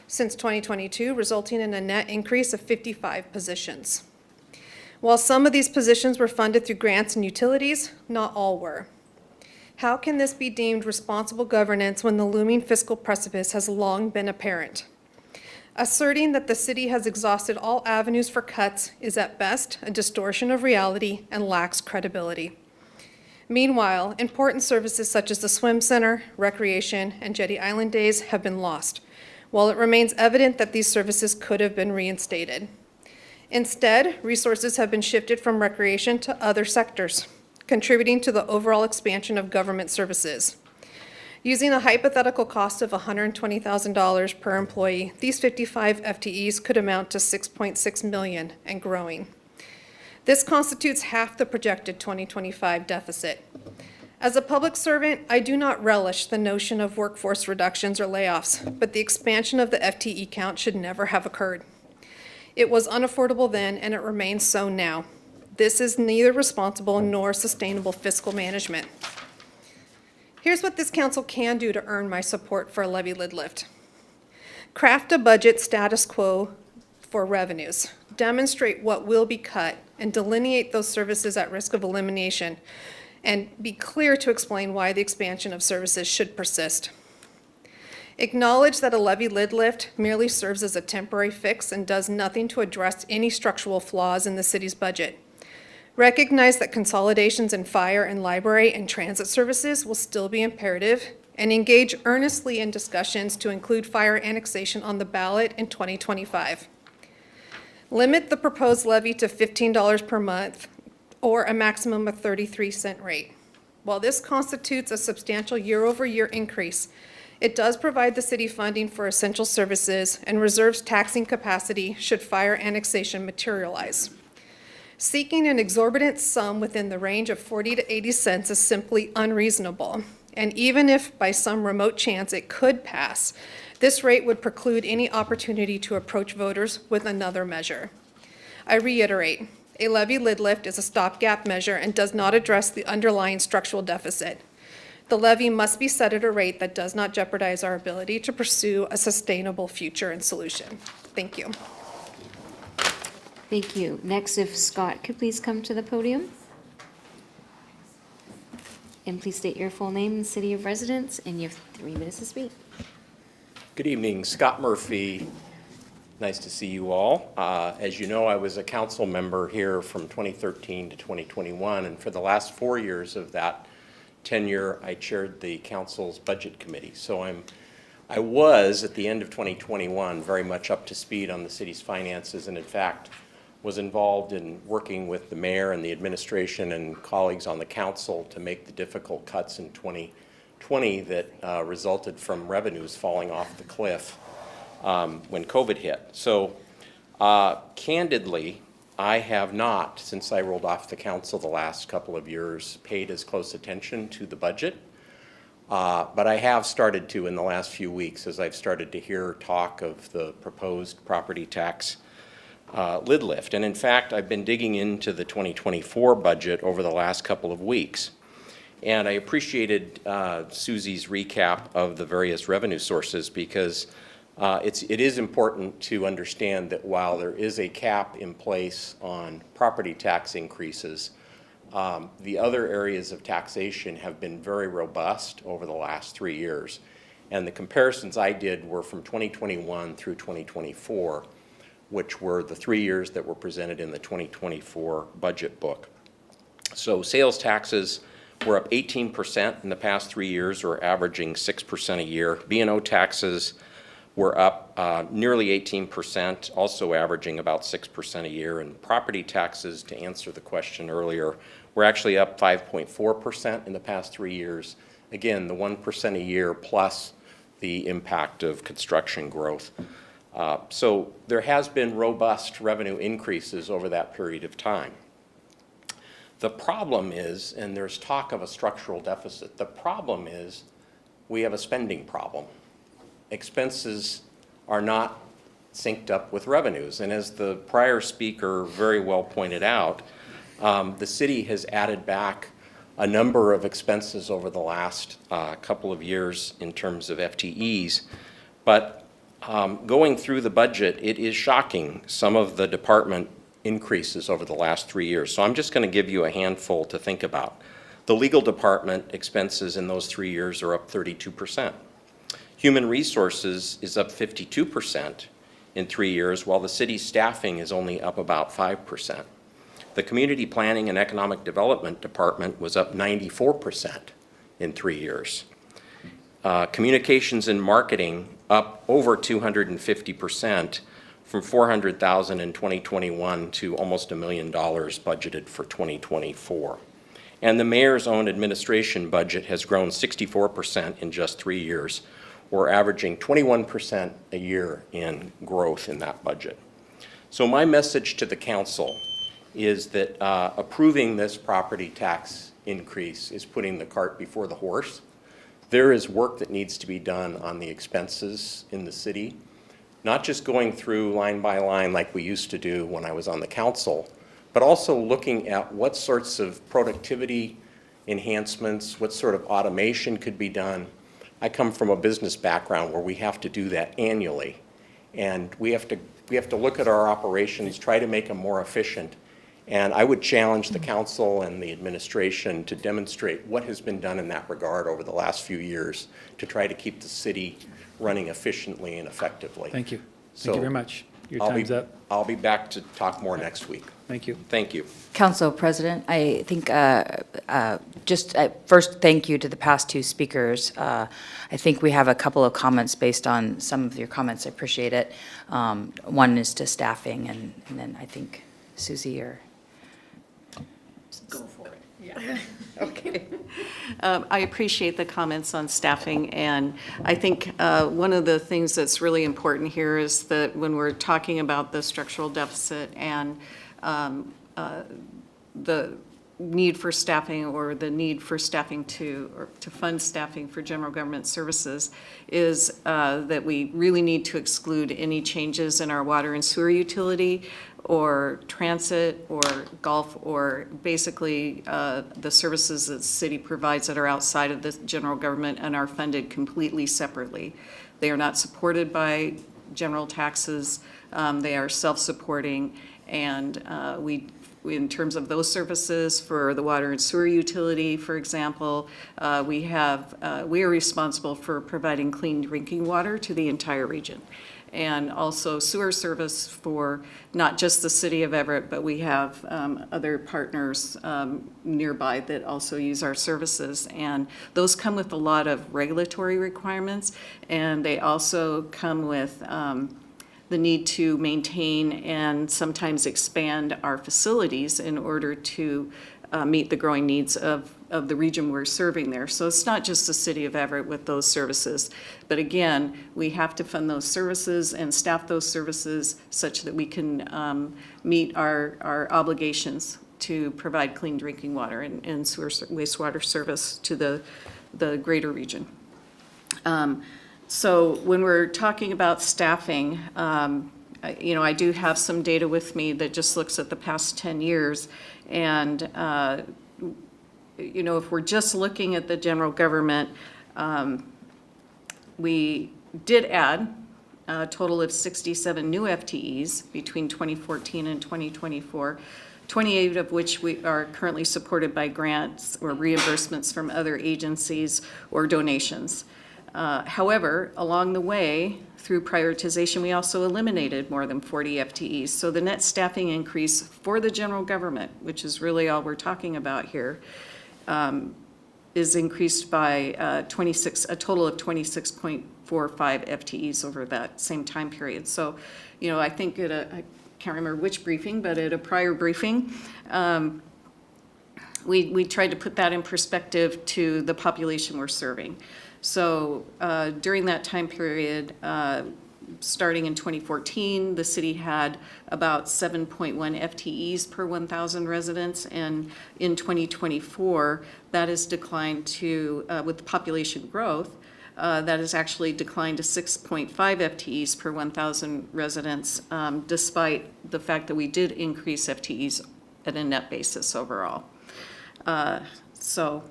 since 2022, resulting in a net increase of 55 positions. While some of these positions were funded through grants and utilities, not all were. How can this be deemed responsible governance when the looming fiscal precipice has long been apparent? Asserting that the city has exhausted all avenues for cuts is at best a distortion of reality and lacks credibility. Meanwhile, important services such as the swim center, recreation, and Jetty Island days have been lost, while it remains evident that these services could have been reinstated. Instead, resources have been shifted from recreation to other sectors, contributing to the overall expansion of government services. Using a hypothetical cost of $120,000 per employee, these 55 FTEs could amount to $6.6 million and growing. This constitutes half the projected 2025 deficit. As a public servant, I do not relish the notion of workforce reductions or layoffs, but the expansion of the FTE count should never have occurred. It was unaffordable then, and it remains so now. This is neither responsible nor sustainable fiscal management. Here's what this council can do to earn my support for a levy lid lift. Craft a budget status quo for revenues. Demonstrate what will be cut and delineate those services at risk of elimination, and be clear to explain why the expansion of services should persist. Acknowledge that a levy lid lift merely serves as a temporary fix and does nothing to address any structural flaws in the city's budget. Recognize that consolidations in fire and library and transit services will still be imperative, and engage earnestly in discussions to include fire annexation on the ballot in 2025. Limit the proposed levy to $15 per month or a maximum of 33-cent rate. While this constitutes a substantial year-over-year increase, it does provide the city funding for essential services and reserves taxing capacity should fire annexation materialize. Seeking an exorbitant sum within the range of 40 to 80 cents is simply unreasonable. And even if by some remote chance it could pass, this rate would preclude any opportunity to approach voters with another measure. I reiterate, a levy lid lift is a stopgap measure and does not address the underlying structural deficit. The levy must be set at a rate that does not jeopardize our ability to pursue a sustainable future and solution. Thank you. Thank you. Next, if Scott could please come to the podium. And please state your full name and city of residence, and you have 3 minutes to speak. Good evening, Scott Murphy. Nice to see you all. As you know, I was a council member here from 2013 to 2021, and for the last 4 years of that tenure, I chaired the council's budget committee. So I was, at the end of 2021, very much up to speed on the city's finances, and in fact, was involved in working with the mayor and the administration and colleagues on the council to make the difficult cuts in 2020 that resulted from revenues falling off the cliff when COVID hit. So candidly, I have not, since I rolled off the council the last couple of years, paid as close attention to the budget. But I have started to in the last few weeks as I've started to hear talk of the proposed property tax lid lift. And in fact, I've been digging into the 2024 budget over the last couple of weeks. And I appreciated Susie's recap of the various revenue sources because it is important to understand that while there is a cap in place on property tax increases, the other areas of taxation have been very robust over the last 3 years. And the comparisons I did were from 2021 through 2024, which were the 3 years that were presented in the 2024 budget book. So sales taxes were up 18% in the past 3 years, or averaging 6% a year. B&O taxes were up nearly 18%, also averaging about 6% a year. And property taxes, to answer the question earlier, were actually up 5.4% in the past 3 years. Again, the 1% a year plus the impact of construction growth. So there has been robust revenue increases over that period of time. The problem is, and there's talk of a structural deficit, the problem is we have a spending problem. Expenses are not synced up with revenues. And as the prior speaker very well pointed out, the city has added back a number of expenses over the last couple of years in terms of FTEs. But going through the budget, it is shocking some of the department increases over the last 3 years. So I'm just going to give you a handful to think about. The legal department expenses in those 3 years are up 32%. Human resources is up 52% in 3 years, while the city's staffing is only up about 5%. The community planning and economic development department was up 94% in 3 years. Communications and marketing up over 250%, from $400,000 in 2021 to almost $1 million budgeted for 2024. And the mayor's own administration budget has grown 64% in just 3 years. We're averaging 21% a year in growth in that budget. So my message to the council is that approving this property tax increase is putting the cart before the horse. There is work that needs to be done on the expenses in the city, not just going through line by line like we used to do when I was on the council, but also looking at what sorts of productivity enhancements, what sort of automation could be done. I come from a business background where we have to do that annually. And we have to look at our operations, try to make them more efficient. And I would challenge the council and the administration to demonstrate what has been done in that regard over the last few years to try to keep the city running efficiently and effectively. Thank you. Thank you very much. Your time's up. I'll be back to talk more next week. Thank you. Thank you. Council President, I think first, thank you to the past two speakers. I think we have a couple of comments based on some of your comments. I appreciate it. One is to staffing, and then I think Susie or... Go for it. Yeah. Okay. I appreciate the comments on staffing, and I think one of the things that's really important here is that when we're talking about the structural deficit and the need for staffing, or the need for staffing to fund staffing for general government services, is that we really need to exclude any changes in our water and sewer utility, or transit, or golf, or basically the services that the city provides that are outside of the general government and are funded completely separately. They are not supported by general taxes. They are self-supporting, and in terms of those services for the water and sewer utility, for example, we are responsible for providing clean drinking water to the entire region. And also sewer service for not just the city of Everett, but we have other partners nearby that also use our services. And those come with a lot of regulatory requirements, and they also come with the need to maintain and sometimes expand our facilities in order to meet the growing needs of the region we're serving there. So it's not just the city of Everett with those services. But again, we have to fund those services and staff those services such that we can meet our obligations to provide clean drinking water and sewer wastewater service to the the greater region. So when we're talking about staffing, I do have some data with me that just looks at the past 10 years. And, if we're just looking at the general government, we did add a total of 67 new FTEs between 2014 and 2024, 28 of which we are currently supported by grants or reimbursements from other agencies or donations. However, along the way, through prioritization, we also eliminated more than 40 FTEs. So the net staffing increase for the general government, which is really all we're talking about here, is increased by a total of 26.45 FTEs over that same time period. So, I think I can't remember which briefing, but at a prior briefing, we tried to put that in perspective to the population we're serving. So during that time period, starting in 2014, the city had about 7.1 FTEs per 1,000 residents, and in 2024, that has declined to, with population growth, that has actually declined to 6.5 FTEs per 1,000 residents, despite the fact that we did increase FTEs at a net basis overall. So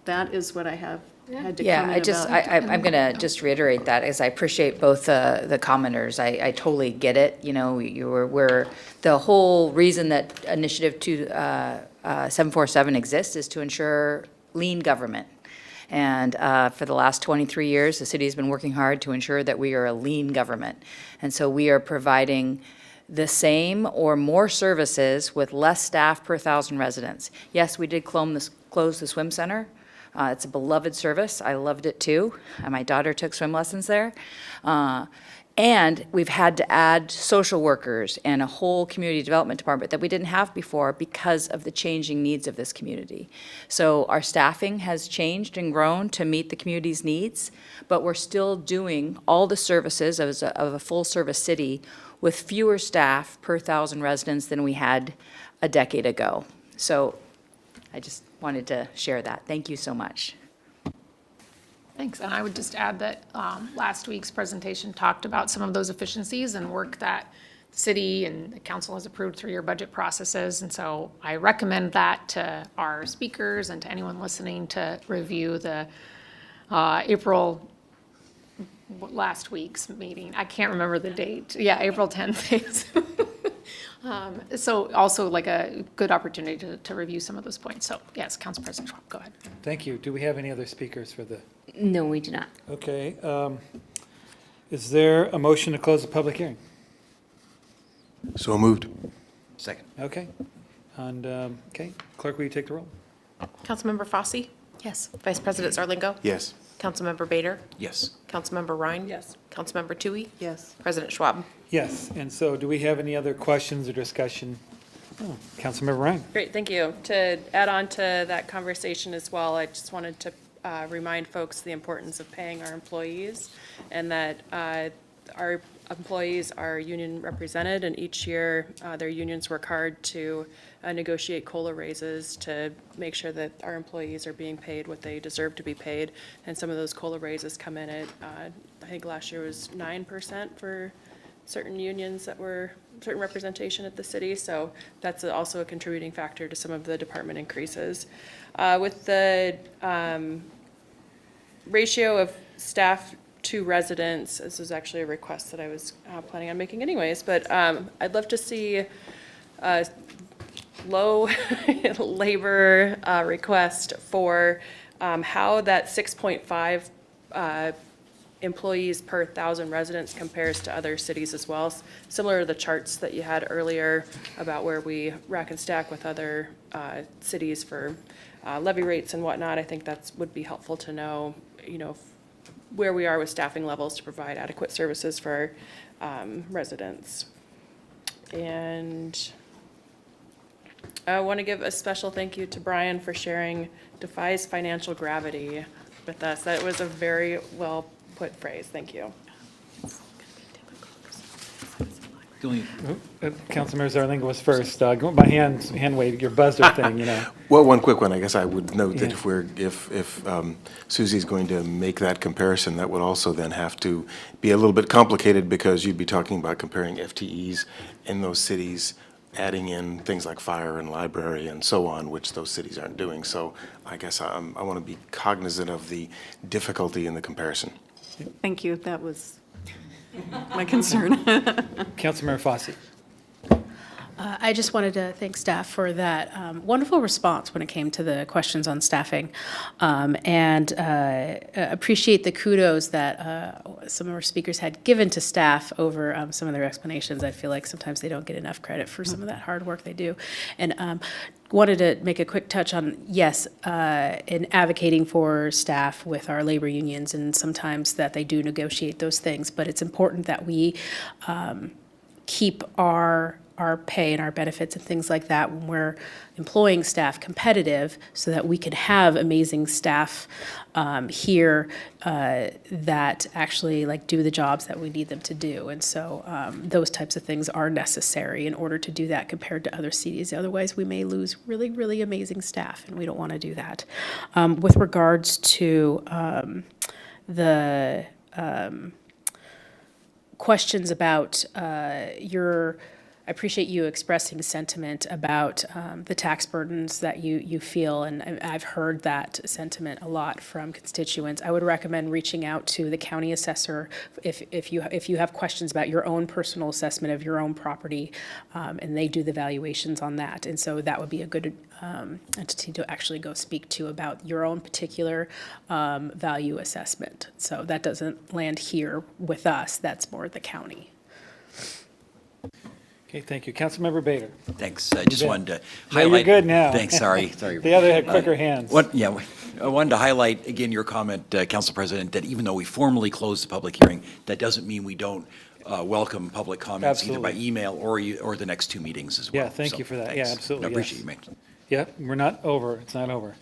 that is what I had to comment about. I'm going to just reiterate that, as I appreciate both the commenters. I totally get it. We're the whole reason that Initiative 747 exists is to ensure lean government. And for the last 23 years, the city has been working hard to ensure that we are a lean government. And so we are providing the same or more services with less staff per 1,000 residents. Yes, we did close the swim center. It's a beloved service. I loved it too. My daughter took swim lessons there. And we've had to add social workers and a whole community development department that we didn't have before because of the changing needs of this community. So our staffing has changed and grown to meet the community's needs, but we're still doing all the services of a full-service city with fewer staff per 1,000 residents than we had a decade ago. So I just wanted to share that. Thank you so much. Thanks. And I would just add that last week's presentation talked about some of those efficiencies and work that the city and the council has approved through your budget processes. And so I recommend that to our speakers and to anyone listening to review the last week's meeting. I can't remember the date. Yeah, April 10th. So also like a good opportunity to review some of those points. So yes, Council President Schwab, go ahead. Thank you. Do we have any other speakers for the? No, we do not. Okay. Is there a motion to close the public hearing? So moved. Second. Okay. And, okay, clerk, will you take the roll? Councilmember Fosse? Yes. Vice President Zarlingo? Yes. Councilmember Bader? Yes. Councilmember Ryan? Yes. Councilmember Toohey? Yes. President Schwab? Yes. And so do we have any other questions or discussion? Oh, Councilmember Ryan. Great, thank you. To add on to that conversation as well, I just wanted to remind folks the importance of paying our employees, and that our employees are union represented, and each year their unions work hard to negotiate COLA raises to make sure that our employees are being paid what they deserve to be paid. And some of those COLA raises come in at, I think last year was 9% for certain unions that were certain representation at the city. So that's also a contributing factor to some of the department increases. With the ratio of staff to residents, this was actually a request that I was planning on making anyways, but I'd love to see a low labor request for how that 6.5 employees per 1,000 residents compares to other cities as well. Similar to the charts that you had earlier about where we rack and stack with other cities for levy rates and whatnot, I think that would be helpful to know, where we are with staffing levels to provide adequate services for residents. And I want to give a special thank you to Brian for sharing Defies Financial Gravity with us. That was a very well put phrase. Thank you. The only- Councilmember Zarlinga was first. Go by hand wave, your buzzer thing, you know. Well, one quick one, I guess I would note that Yeah. if Susie's going to make that comparison, that would also then have to be a little bit complicated because you'd be talking about comparing FTEs in those cities, adding in things like fire and library and so on, which those cities aren't doing. So I guess I want to be cognizant of the difficulty in the comparison. Thank you. That was my concern. Councilmember Fossey. I just wanted to thank staff for that wonderful response when it came to the questions on staffing, and appreciate the kudos that some of our speakers had given to staff over some of their explanations. I feel like sometimes they don't get enough credit for some of that hard work they do. And wanted to make a quick touch on, yes, in advocating for staff with our labor unions, and sometimes that they do negotiate those things, but it's important that we keep our pay and our benefits and things like that when we're employing staff competitive, so that we can have amazing staff here that actually like do the jobs that we need them to do. And so those types of things are necessary in order to do that compared to other cities. Otherwise, we may lose really, really amazing staff, and we don't want to do that. With regards to the questions about I appreciate you expressing sentiment about the tax burdens that you feel, and I've heard that sentiment a lot from constituents. I would recommend reaching out to the county assessor if you have questions about your own personal assessment of your own property, and they do the valuations on that. And so that would be a good entity to actually go speak to about your own particular value assessment. So that doesn't land here with us, that's more the county. Okay, thank you. Councilmember Bader. Thanks. I just wanted to No, highlight. you're good now. Thanks, sorry. The other had quicker hands. I wanted to highlight, again, your comment, Council President, that even though we formally closed the public hearing, that doesn't mean we don't welcome public comments either by Absolutely. email or the next two meetings as well. Yeah, thank So, you for that. thanks. Yeah, absolutely. I appreciate yes. you making. Yeah, we're not over. It's not over.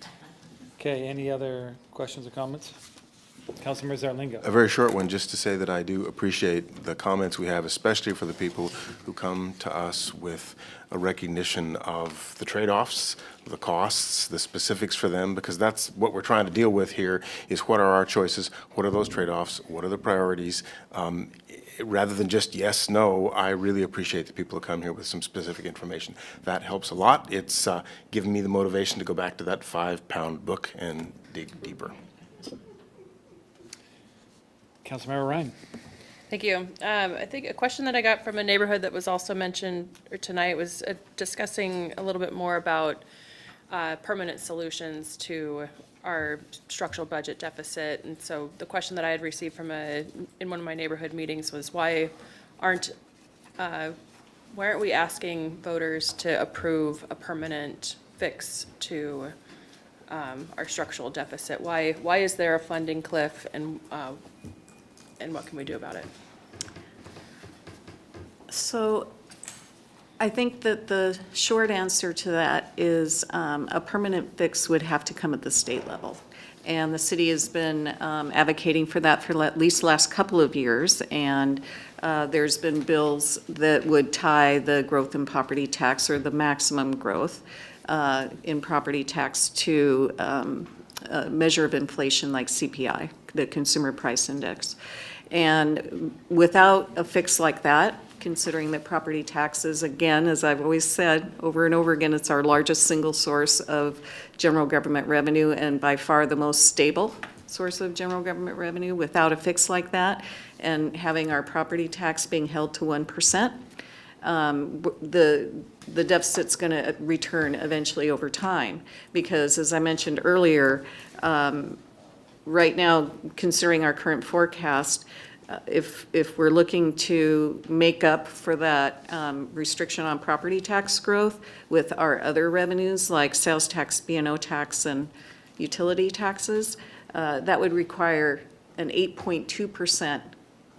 Okay, any other questions or comments? Councilmember Zarlinga. A very short one, just to say that I do appreciate the comments we have, especially for the people who come to us with a recognition of the trade-offs, the costs, the specifics for them, because that's what we're trying to deal with here, is what are our choices, what are those trade-offs, what are the priorities? Rather than just yes, no, I really appreciate the people who come here with some specific information. That helps a lot. It's given me the motivation to go back to that 5-pound book and dig deeper. Councilmember Ryan. Thank you. I think a question that I got from a neighborhood that was also mentioned tonight was discussing a little bit more about permanent solutions to our structural budget deficit. And so the question that I had received from in one of my neighborhood meetings was why aren't we asking voters to approve a permanent fix to our structural deficit? Why is there a funding cliff, and what can we do about it? So I think that the short answer to that is a permanent fix would have to come at the state level. And the city has been advocating for that for at least the last couple of years. And there's been bills that would tie the growth in property tax, or the maximum growth in property tax, to a measure of inflation like CPI, the Consumer Price Index. And without a fix like that, considering that property taxes, again, as I've always said over and over again, it's our largest single source of general government revenue, and by far the most stable source of general government revenue. Without a fix like that, and having our property tax being held to 1%, the deficit's going to return eventually over time. Because as I mentioned earlier, right now, considering our current forecast, if we're looking to make up for that restriction on property tax growth with our other revenues like sales tax, B&O tax, and utility taxes, that would require an 8.2%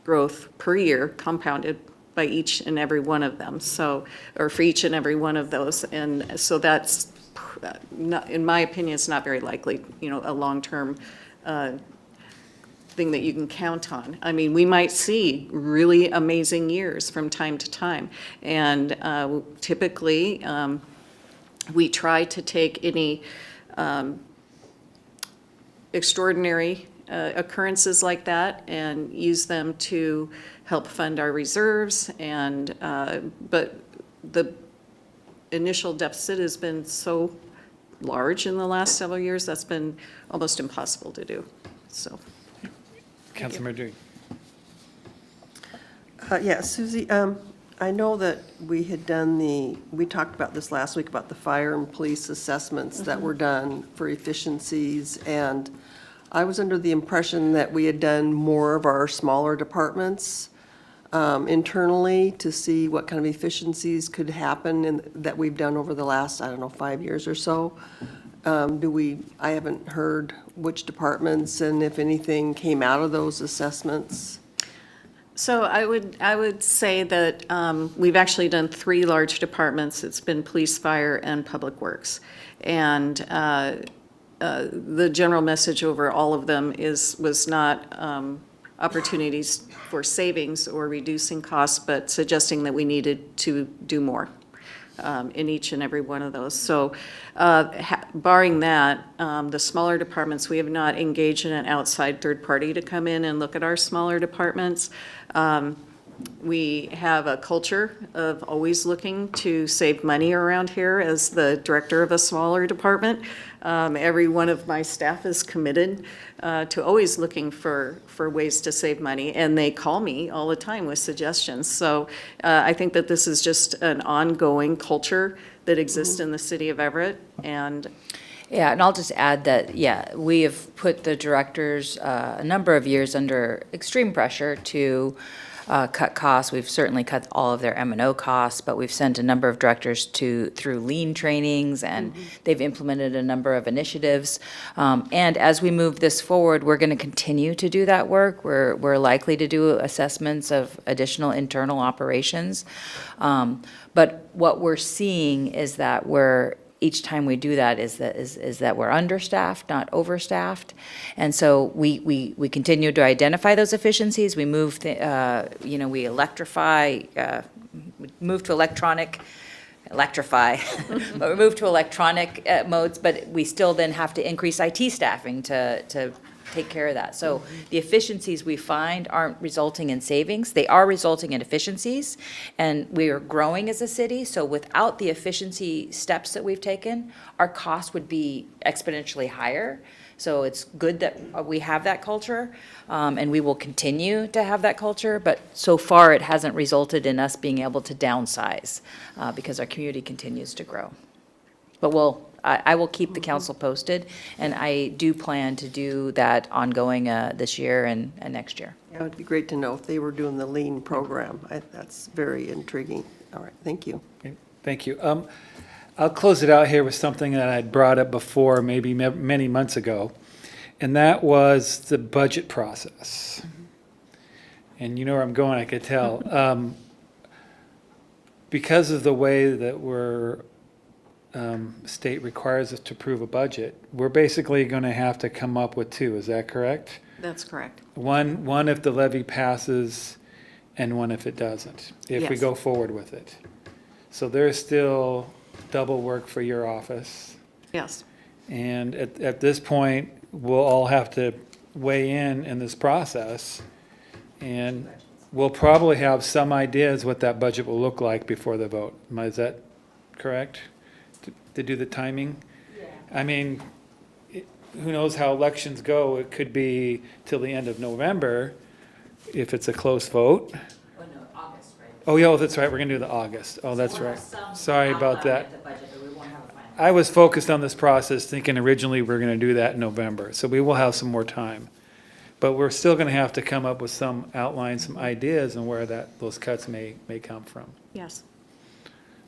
growth per year compounded by each and every one of them. So, or for each and every one of those. And so that's, not, in my opinion, it's not very likely, a long-term thing that you can count on. I mean, we might see really amazing years from time to time. And typically, we try to take any extraordinary occurrences like that and use them to help fund our reserves. And but the initial deficit has been so large in the last several years, that's been almost impossible to do, so. Councilmember Drew. Yeah, Susie, I know that we had done we talked about this last week about the fire and police assessments that were done for efficiencies, and I was under the impression that we had done more of our smaller departments internally to see what kind of efficiencies could happen and that we've done over the last, I don't know, 5 years or so. I haven't heard which departments and if anything came out of those assessments. So I would say that we've actually done 3 large departments. It's been police, fire, and public works. And the general message over all of them was not opportunities for savings or reducing costs, but suggesting that we needed to do more in each and every one of those. So barring that, the smaller departments, we have not engaged in an outside third party to come in and look at our smaller departments. We have a culture of always looking to save money around here. As the director of a smaller department, every one of my staff is committed to always looking for ways to save money, and they call me all the time with suggestions. So I think that this is just an ongoing culture that exists in the city of Everett. And Yeah, and I'll just add that, yeah, we have put the directors a number of years under extreme pressure to cut costs. We've certainly cut all of their M&O costs, but we've sent a number of directors through lean trainings, and they've implemented a number of initiatives. And as we move this forward, we're going to continue to do that work. We're likely to do assessments of additional internal operations. But what we're seeing is that each time we do that is that we're understaffed, not overstaffed. And so we continue to identify those efficiencies. We move, we electrify, move to electronic modes, but we still then have to increase IT staffing to take care of that. So the efficiencies we find aren't resulting in savings. They are resulting in efficiencies, and we are growing as a city. So without the efficiency steps that we've taken, our cost would be exponentially higher. So it's good that we have that culture, and we will continue to have that culture. But so far, it hasn't resulted in us being able to downsize because our community continues to grow. But I will keep the council posted, and I do plan to do that ongoing this year and next year. Yeah, it would be great to know if they were doing the lean program. That's very intriguing. All right, thank you. Okay, thank you. I'll close it out here with something that I'd brought up before, maybe many months ago, and that was the budget process. And you know where I'm going, I could tell. Because of the way that state requires us to approve a budget, we're basically going to have to come up with 2. Is that correct? that's correct. One if the levy passes, and one if it doesn't, if we Yes. go forward with it. So there's still double work for your office. Yes. And at this point, we'll all have to weigh in this process. And we'll probably have some ideas what that budget will look like before the vote. Is that correct? To do the timing? Yeah. I mean, who knows how elections go? It could be till the end of November if it's a close vote. Oh, no, August, right? Oh, yeah, that's right. We're going to do the August. Oh, that's right. Sorry about that. The budget, but we won't have a final. I was focused on this process thinking originally we were going to do that in November. So we will have some more time. But we're still going to have to come up with some outline, some ideas on where those cuts may come from. Yes.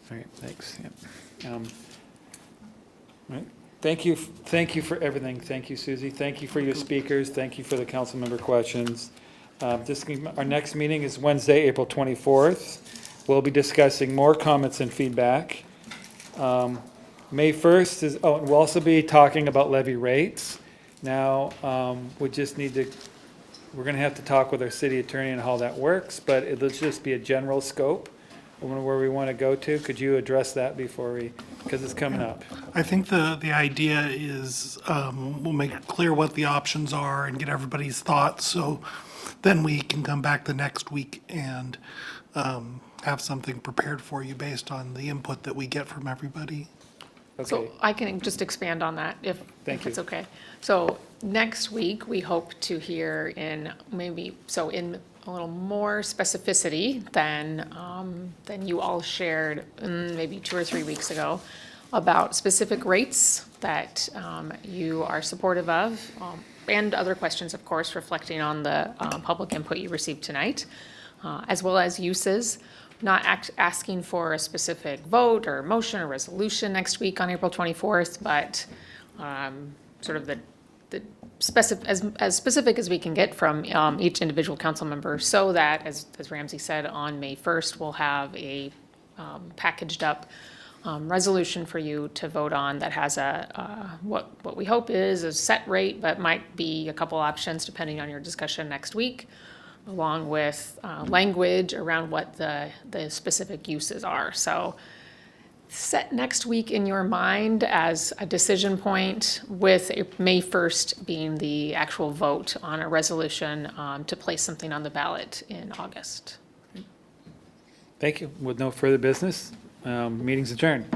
All right, thanks. Yeah. All right. Thank you for everything. Thank you, Susie. Thank you for your speakers. Thank you for the council member questions. Our next meeting is Wednesday, April 24th. We'll be discussing more comments and feedback. May 1st and we'll also be talking about levy rates. Now, we just need to we're going to have to talk with our city attorney on how that works, but it'll just be a general scope of where we want to go to. Could you address that before we, because it's coming up? I think the idea is we'll make it clear what the options are and get everybody's thoughts, so then we can come back the next week and have something prepared for you based on the input that we get from everybody. So I can just expand on that if it's okay. So next week, we hope to hear in a little more specificity than you all shared maybe 2 or 3 weeks ago about specific rates that you are supportive of, and other questions, of course, reflecting on the public input you received tonight, as well as uses. Not asking for a specific vote or motion or resolution next week on April 24th, but sort of as specific as we can get from each individual council member, so that, as Ramsey said, on May 1st, we'll have a packaged up resolution for you to vote on that has what we hope is a set rate, but might be a couple options depending on your discussion next week, along with language around what the specific uses are. So set next week in your mind as a decision point, with May 1st being the actual vote on a resolution to place something on the ballot in August. Thank you. With no further business, meeting's adjourned.